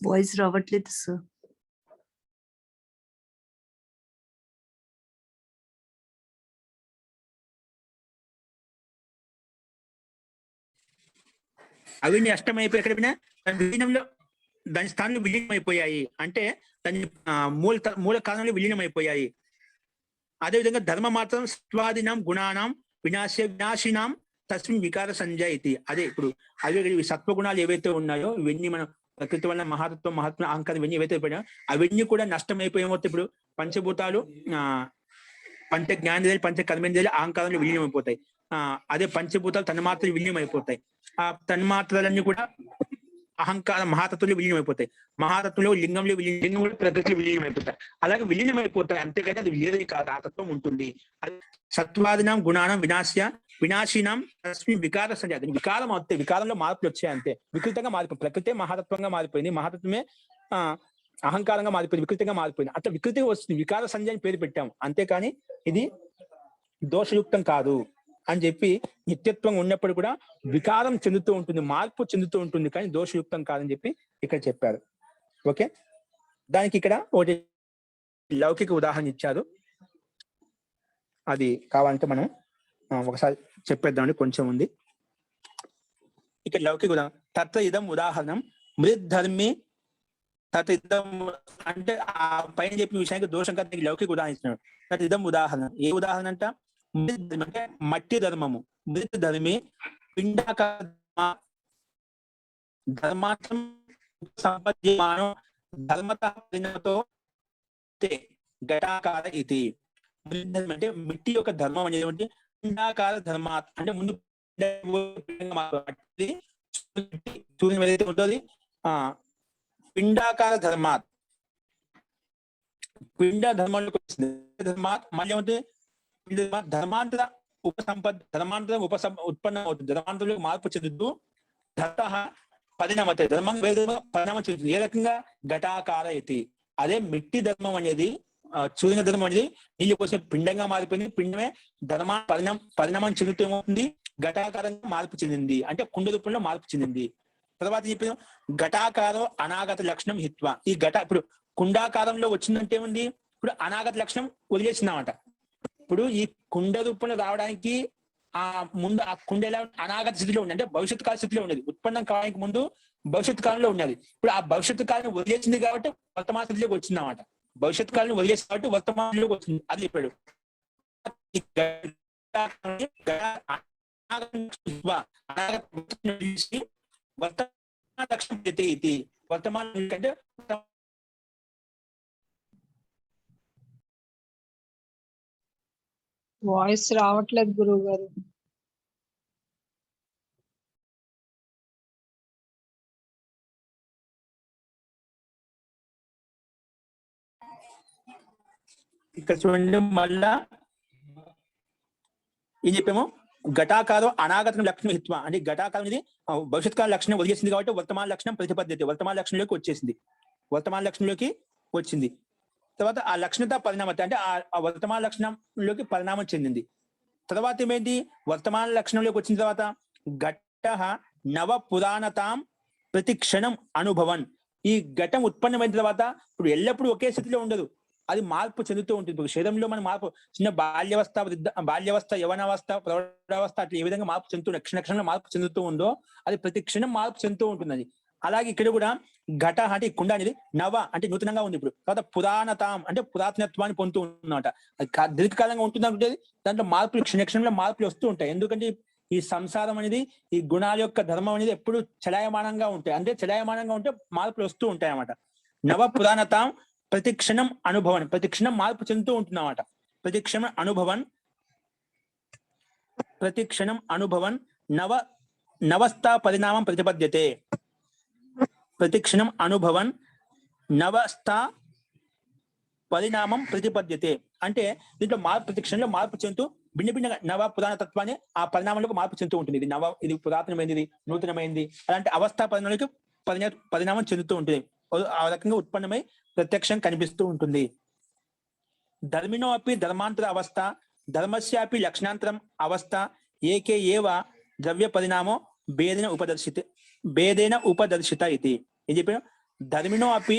వాయిస్ రావట్లేదు సార్. అవన్నీ నష్టమైపోయి ఎక్కడ విలీనంలో దాని స్థానంలో విలీనం అయిపోయాయి, అంటే దాని మూల కాలంలో విలీనం అయిపోయాయి. అదేవిధంగా ధర్మ మాత్రం స్వాదినాం గుణానాం వినాశినాం తస్మిన్ వికార సంజాయితి. అదే ఇప్పుడు అవి సత్వగుణాలు ఏవైతే ఉన్నాయో ఇవన్నీ మనం ప్రకృతి వల్ల మహాతత్వం మహాత్మ అహంకారం ఇవన్నీ ఏవైతే పోయినా అవన్నీ కూడా నష్టం అయిపోయేమో. ఇప్పుడు పంచభూతాలు పంచ జ్ఞానేంద్రియాలు పంచ కర్మేంద్రియాలు అహంకారంలో విలీనం అయిపోతాయి. అదే పంచభూతాలు తన్మాత్రలు విలీనం అయిపోతాయి. ఆ తన్మాత్రలన్నీ కూడా అహంకార మహాతత్వంలో విలీనం అయిపోతాయి, మహాతత్వంలో లింగంలో లింగం కూడా ప్రకృతిలో విలీనం అయిపోతాయి. అలాగే విలీనం అయిపోతాయి, అంతేకాని అది వేరేది కాదు, ఆ తత్వం ఉంటుంది. అది సత్వాదినాం గుణానం వినాశినాం తస్మిన్ వికార సంజాయితి. వికారం అవుతాయి, వికారంలో మార్పులు వచ్చాయి అంతే. వికృతంగా మారిపోయింది, ప్రకృతే మహాతత్వంగా మారిపోయింది, మహాతత్వమే అహంకారంగా మారిపోయింది, వికృతంగా మారిపోయింది. అట్లా వికృతిగా వస్తుంది, వికార సంజాయిని పేరు పెట్టాము, అంతేకాని ఇది దోషయుక్తం కాదు అని చెప్పి నిత్యత్వం ఉన్నప్పుడు కూడా వికారం చెందుతూ ఉంటుంది, మార్పు చెందుతూ ఉంటుంది, కానీ దోషయుక్తం కాదని చెప్పి ఇక్కడ చెప్పారు. ఓకే, దానికి ఇక్కడ ఒకటి లౌకిక ఉదాహరణ ఇచ్చారు, అది కావాలంటే మనం ఒకసారి చెప్పేద్దామని కొంచెం ఉంది. ఇక్కడ లౌకిక ఉదాహరణ తత్ర ఇదం ఉదాహరణం మృద్ధర్మి తత్ ఇదం అంటే ఆ పైన చెప్పిన విషయానికి దోషం కాదు, లౌకిక ఉదాహరణ ఇస్తున్నాడు. తత్ ఇదం ఉదాహరణ, ఏ ఉదాహరణ అంట? అంటే మట్టి ధర్మము, మృత్ ధర్మి పిండాకార ధర్మార్థం సంపద్యమానో ధర్మతః పరిణతో ఘటాకార ఇది. అంటే మిట్టి యొక్క ధర్మం అనేది పిండాకార ధర్మా అంటే ముందు సూర్యుని ఏదైతే ఉంటుంది పిండాకార ధర్మాత్, పిండ ధర్మంలోకి వస్తుంది. ధర్మాత్ మళ్ళీ ఏమంటే ధర్మాంతర ఉపసంపద ధర్మాంతరం ఉత్పన్నం అవుతుంది. ధర్మాంతరంలో మార్పు చెందుతూ ధత పరిణమతే ధర్మం వేరే పరిణామం చెందుతుంది. ఏ రకంగా ఘటాకార ఇది. అదే మిట్టి ధర్మం అనేది సూర్య ధర్మం అనేది నీళ్ళు పోసిన పిండంగా మారిపోయింది. పిండమే ధర్మా పరిణామం చెందుతూ ఏమవుతుంది, ఘటాకారంగా మార్పు చెందింది, అంటే కుండ రూపంలో మార్పు చెందింది. తర్వాత చెప్పిన ఘటాకారం అనాగత లక్షణం హిత్వ. ఈ ఇప్పుడు కుండాకారంలో వచ్చిందంటే ఏముంది, ఇప్పుడు అనాగత లక్షణం వదిలేసిందామట. ఇప్పుడు ఈ కుండ రూపంలో రావడానికి ఆ ముందు ఆ కుండ ఎలా అనాగత స్థితిలో ఉంది, అంటే భవిష్యత్ కాల స్థితిలో ఉన్నది. ఉత్పన్నం కావడానికి ముందు భవిష్యత్ కాలంలో ఉన్నది. ఇప్పుడు ఆ భవిష్యత్తు కాలం వదిలేసింది కాబట్టి వర్తమాన స్థితిలోకి వచ్చిందన్నమాట. భవిష్యత్ కాలం వదిలేసి కాబట్టి వర్తమానంలోకి వచ్చింది. అది చెప్పాడు. వర్తమాన లక్షణం ఇది. వర్తమానం అంటే వాయిస్ రావట్లేదు గురువు గారు. ఇక్కడ చూడండి, మళ్ళా ఏం చెప్పాము, ఘటాకారం అనాగతం లక్షణం హిత్వ. అంటే ఘటాకారం ఇది భవిష్యత్ కాల లక్షణం వదిలేసింది కాబట్టి వర్తమాన లక్షణం ప్రతిపద్యత, వర్తమాన లక్షణంలోకి వచ్చేసింది, వర్తమాన లక్షణంలోకి వచ్చింది. తర్వాత ఆ లక్షణత పరిణామత, అంటే ఆ వర్తమాన లక్షణంలోకి పరిణామం చెందింది. తర్వాత ఏమైంది, వర్తమాన లక్షణంలోకి వచ్చిన తర్వాత ఘట నవ పురాణతాం ప్రతి క్షణం అనుభవన్. ఈ ఘటం ఉత్పన్నమైన తర్వాత ఇప్పుడు ఎల్లప్పుడూ ఒకే స్థితిలో ఉండదు, అది మార్పు చెందుతూ ఉంటుంది. ఇప్పుడు శరీరంలో మన మార్పు చిన్న బాల్యవస్థ యవనావస్థ ప్రౌఢావస్థ అట్లా ఏ విధంగా మార్పు చెందుతూ క్షణంలో మార్పు చెందుతూ ఉందో అది ప్రతి క్షణం మార్పు చెందుతూ ఉంటుంది. అది అలాగే ఇక్కడ కూడా ఘట అంటే కుండ అనేది నవ అంటే నూతనంగా ఉంది. ఇప్పుడు తర్వాత పురాణతాం అంటే పురాతనత్వాన్ని పొందుతూ ఉన్నమాట. అది దీర్ఘకాలంగా ఉంటుంది అనుకుంటే దాంట్లో మార్పులు క్షణంలో మార్పులు వస్తూ ఉంటాయి. ఎందుకంటే ఈ సంసారం అనేది ఈ గుణాల యొక్క ధర్మం అనేది ఎప్పుడు చలాయమానంగా ఉంటాయి, అంటే చలాయమానంగా ఉంటే మార్పులు వస్తూ ఉంటాయి అన్నమాట. నవ పురాణతాం ప్రతి క్షణం అనుభవన్, ప్రతి క్షణం మార్పు చెందుతూ ఉంటున్నమాట. ప్రతి క్షణం అనుభవన్ నవస్థా పరిణామం ప్రతిపద్యతే. ప్రతి క్షణం అనుభవన్ నవస్థా పరిణామం ప్రతిపద్యతే. అంటే దీంట్లో ప్రతి క్షణంలో మార్పు చెందుతూ భిన్న నవ పురాణ తత్వాన్ని ఆ పరిణామంలోకి మార్పు చెందుతూ ఉంటుంది. ఇది పురాతనమైనది, నూతనమైనది, అలాంటి అవస్థా పరిణామాలకి పరిణామం చెందుతూ ఉంటుంది. ఆ రకంగా ఉత్పన్నమై ప్రత్యక్షం కనిపిస్తూ ఉంటుంది. ధర్మినో అపి ధర్మాంతర అవస్థ ధర్మస్యాపి లక్షణాంతరం అవస్థ ఏకే ఏవ ద్రవ్య పరిణామో భేదేన ఉపదర్శిత ఇది. ఏం చెప్పాను, ధర్మినో అపి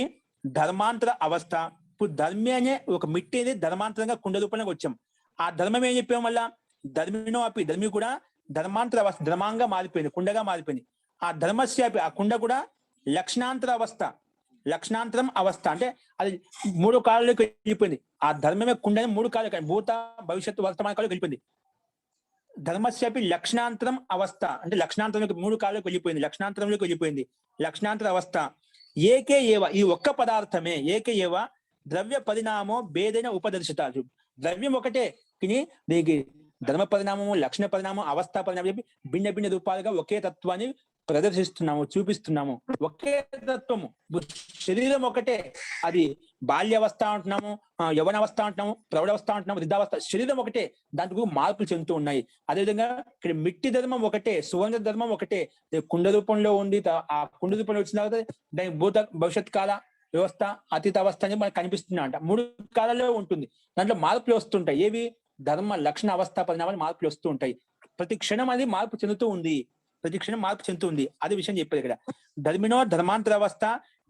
ధర్మాంతర అవస్థ. ఇప్పుడు ధర్మి అనే ఒక మిట్టి అనేది ధర్మాంతరంగా కుండ రూపంలోకి వచ్చాం. ఆ ధర్మం ఏం చెప్పాం వల్ల ధర్మినో అపి, ధర్మి కూడా ధర్మాంతర అవస్థ, ధర్మంగా మారిపోయింది, కుండగా మారిపోయింది. ఆ ధర్మస్యాపి, ఆ కుండ కూడా లక్షణాంతర అవస్థ, లక్షణాంతరం అవస్థ అంటే అది 3 కాలంలోకి వెళ్ళిపోయింది. ఆ ధర్మమే కుండని 3 కాలం, భూత భవిష్యత్తు వర్తమాన కాలంలోకి వెళ్ళిపోయింది. ధర్మస్యాపి లక్షణాంతరం అవస్థ అంటే లక్షణాంతరంలోకి 3 కాలంలోకి వెళ్ళిపోయింది, లక్షణాంతరంలోకి వెళ్ళిపోయింది. లక్షణాంతర అవస్థ ఏకే ఏవ, ఈ ఒక్క పదార్థమే ఏకే ఏవ ద్రవ్య పరిణామో భేదైన ఉపదర్శిత. ద్రవ్యం ఒకటే కానీ దీనికి ధర్మ పరిణామము, లక్షణ పరిణామం, అవస్థ పరిణామం చెప్పి భిన్న రూపాలుగా ఒకే తత్వాన్ని ప్రదర్శిస్తున్నాము, చూపిస్తున్నాము. ఒకే తత్వము, శరీరం ఒకటే, అది బాల్యావస్థ అంటున్నాము, యవనావస్థ అంటున్నాము, ప్రౌఢావస్థ అంటున్నాము, వృద్ధావస్థ, శరీరం ఒకటే, దాంట్లో మార్పులు చెందుతూ ఉన్నాయి. అదేవిధంగా ఇక్కడ మిట్టి ధర్మం ఒకటే, సువర్ణ ధర్మం ఒకటే, కుండ రూపంలో ఉంది. ఆ కుండ రూపంలో వచ్చిన తర్వాత దాని భూత భవిష్యత్ కాల వ్యవస్థ, అతీత అవస్థ అనేది మనకు కనిపిస్తుంది అంట. 3 కాలాల్లో ఉంటుంది. దాంట్లో మార్పులు వస్తుంటాయి. ఏవి, ధర్మ లక్షణ అవస్థ పరిణామాలు మార్పులు వస్తూ ఉంటాయి. ప్రతి క్షణం అది మార్పు చెందుతూ ఉంది, ప్రతి క్షణం మార్పు చెందుతుంది. అదే విషయం చెప్పేది ఇక్కడ. ధర్మినో ధర్మాంతర అవస్థ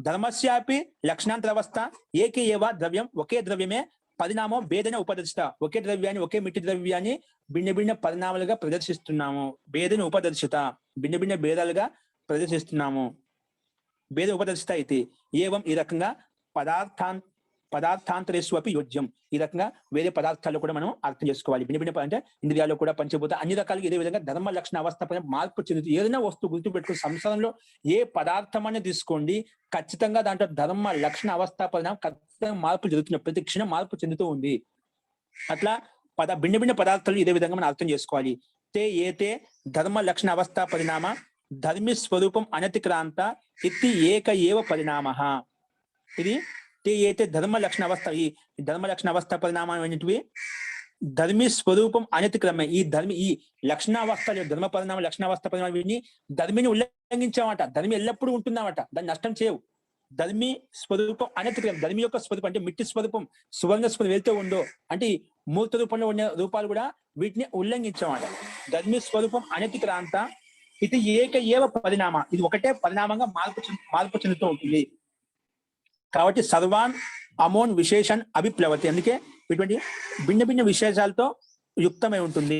ధర్మస్యాపి లక్షణాంతర అవస్థ ఏకే ఏవ ద్రవ్యం, ఒకే ద్రవ్యమే పరిణామం భేదన ఉపదర్శిత. ఒకే ద్రవ్యాన్ని, ఒకే మిట్టి ద్రవ్యాన్ని భిన్న పరిణామాలుగా ప్రదర్శిస్తున్నాము. భేదన ఉపదర్శిత, భిన్న భేదాలుగా ప్రదర్శిస్తున్నాము. భేద ఉపదర్శిత అయితే ఏవం, ఈ రకంగా పదార్థాంతరేషు అపి యోజ్యం. ఈ రకంగా వేరే పదార్థాలు కూడా మనం అర్థం చేసుకోవాలి. భిన్న అంటే ఇంద్రియాల్లో కూడా పంచభూత అన్ని రకాలుగా ఇదే విధంగా ధర్మ లక్షణ అవస్థ పైన మార్పు చెందుతుంది. ఏదైనా వస్తువు గుర్తుపెట్టుకుని సంసారంలో ఏ పదార్థం అనేది తీసుకోండి, ఖచ్చితంగా దాంట్లో ధర్మ లక్షణ అవస్థ పరిణామం ఖచ్చితంగా మార్పు జరుగుతుంది, ప్రతి క్షణం మార్పు చెందుతూ ఉంది. అట్లా భిన్న పదార్థాలు ఇదే విధంగా మనం అర్థం చేసుకోవాలి. ఏతే ధర్మ లక్షణ అవస్థ పరిణామ ధర్మి స్వరూపం అనతిక్రాంత ఇది ఏక ఏవ పరిణామ. ఇది ఏతే ధర్మ లక్షణ అవస్థ, ఈ ధర్మ లక్షణ అవస్థ పరిణామం అనేటివి ధర్మి స్వరూపం అనతిక్రమే ఈ లక్షణావస్థలు ధర్మ పరిణామ లక్షణావస్థ పరిణామం వీటిని ధర్మిని ఉల్లంఘించామట. ధర్మి ఎల్లప్పుడూ ఉంటున్నామట, దాన్ని నష్టం చేయవు. ధర్మి స్వరూపం అనతిక్రమం, ధర్మి యొక్క స్వరూపం అంటే మిట్టి స్వరూపం సువర్ణ స్వరూపం వెళ్తూ ఉందో అంటే ఈ మూర్త రూపంలో ఉన్న రూపాలు కూడా వీటిని ఉల్లంఘించామట. ధర్మి స్వరూపం అనతిక్రాంత ఇది ఏక ఏవ పరిణామ, ఇది ఒకటే పరిణామంగా మార్పు చెందుతూ ఉంటుంది. కాబట్టి సర్వాన్ అమోన్ విశేషణ్ అభిప్లవతి, అందుకే ఇటువంటి భిన్న భిన్న విశేషాలతో యుక్తమై ఉంటుంది,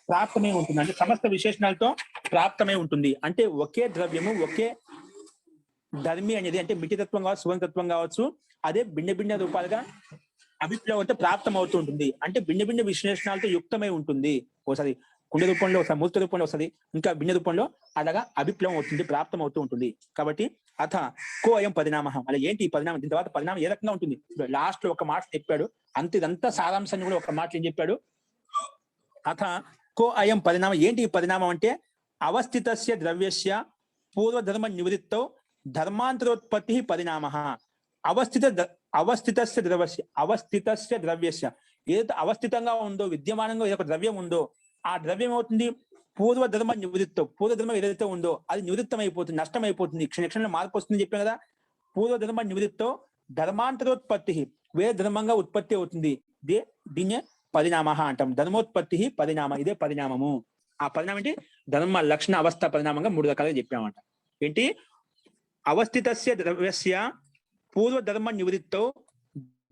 ప్రాప్తమై ఉంటుంది. అంటే సమస్త విశేషణాలతో ప్రాప్తమై ఉంటుంది. అంటే ఒకే ద్రవ్యము ఒకే ధర్మి అనేది అంటే మిటితత్వం కావచ్చు సువర్ణతత్వం కావచ్చు, అదే భిన్న భిన్న రూపాలుగా అభిప్లవంతో ప్రాప్తం అవుతూ ఉంటుంది. అంటే భిన్న భిన్న విశ్లేషణాలతో యుక్తమై ఉంటుంది. ఒకసారి కుండ రూపంలో ఒకసారి మూర్త రూపంలో వస్తుంది, ఇంకా భిన్న రూపంలో అలాగా అభిప్లవం అవుతుంది, ప్రాప్తం అవుతూ ఉంటుంది. కాబట్టి అథ కో అయం పరిణామ, అలా ఏంటి ఈ పరిణామం, దీని తర్వాత పరిణామం ఏ రకంగా ఉంటుంది. లాస్ట్ లో ఒక మాట చెప్పాడు, ఇదంతా సారాంశాన్ని కూడా ఒక మాట ఏం చెప్పాడు. అథ కో అయం పరిణామం, ఏంటి ఈ పరిణామం అంటే అవస్థితస్య ద్రవ్యస్య పూర్వధర్మ నివృత్తో ధర్మాంతరోత్పత్తి పరిణామ. అవస్థితస్య ద్రవ్యస్య ఏదైతే అవస్థితంగా ఉందో విద్యమానంగా ఏదో ఒక ద్రవ్యం ఉందో ఆ ద్రవ్యం అవుతుంది పూర్వధర్మ నివృత్తం, పూర్వధర్మం ఏదైతే ఉందో అది నివృత్తం అయిపోతుంది, నష్టం అయిపోతుంది, క్షణక్షణంలో మార్పు వస్తుంది చెప్పాను కదా. పూర్వధర్మ నివృత్తో ధర్మాంతరోత్పత్తి, వేరే ధర్మంగా ఉత్పత్తి అవుతుంది, దీన్నే పరిణామ అంటాం. ధర్మోత్పత్తి పరిణామ, ఇదే పరిణామము. ఆ పరిణామం ఏంటి, ధర్మ లక్షణ అవస్థ పరిణామంగా 3 రకాలుగా చెప్పామంట. ఏంటి, అవస్థితస్య ద్రవ్యస్య పూర్వధర్మ నివృత్తో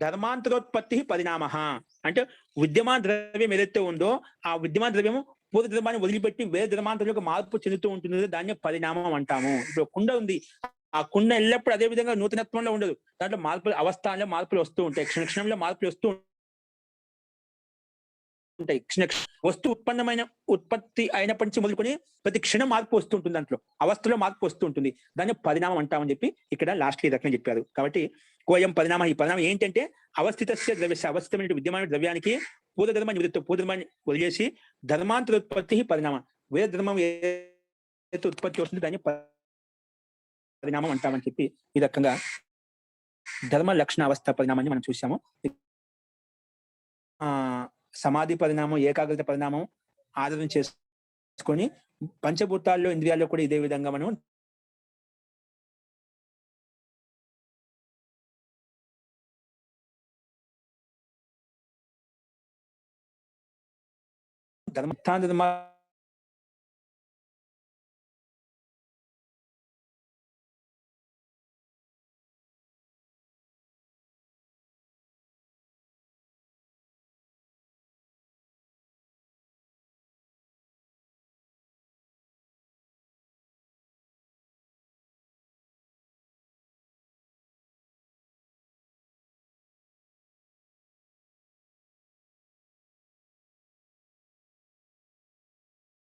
ధర్మాంతరోత్పత్తి పరిణామ అంటే విద్యమాన ద్రవ్యం ఏదైతే ఉందో ఆ విద్యమాన ద్రవ్యము పూర్వ ధర్మాన్ని వదిలిపెట్టి వేరే ధర్మాంతరంలో మార్పు చెందుతూ ఉంటుంది, దాన్ని పరిణామం అంటాము. ఇప్పుడు కుండ ఉంది, ఆ కుండ ఎల్లప్పుడు అదే విధంగా నూతనత్వంలో ఉండదు, దాంట్లో మార్పులు అవస్థలో మార్పులు వస్తూ ఉంటాయి, క్షణక్షణంలో మార్పులు వస్తూ ఉంటాయి. వస్తువు ఉత్పత్తి అయినప్పటి నుంచి మొదలుకొని ప్రతి క్షణం మార్పు వస్తూ ఉంటుంది, దాంట్లో అవస్థలో మార్పు వస్తూ ఉంటుంది, దాన్ని పరిణామం అంటామని చెప్పి ఇక్కడ లాస్ట్ ఈ రకంగా చెప్పారు. కాబట్టి కోయం పరిణామ, ఈ పరిణామం ఏంటంటే అవస్థితస్య ద్రవ్యస్య, అవస్థితమైన విద్యమాన ద్రవ్యానికి పూర్వధర్మ నివృత్తి, పూర్వధర్మాన్ని వదిలేసి ధర్మాంతరోత్పత్తి పరిణామ, వేరే ధర్మం ఏదైతే ఉత్పత్తి వస్తుంది దాన్ని పరిణామం అంటామని చెప్పి ఈ రకంగా ధర్మ లక్షణ అవస్థ పరిణామాన్ని మనం చూసాము. సమాధి పరిణామం, ఏకాగ్రత పరిణామం ఆధారం చేసుకొని పంచభూతాల్లో ఇంద్రియాల్లో కూడా ఇదే విధంగా మనం ధర్మ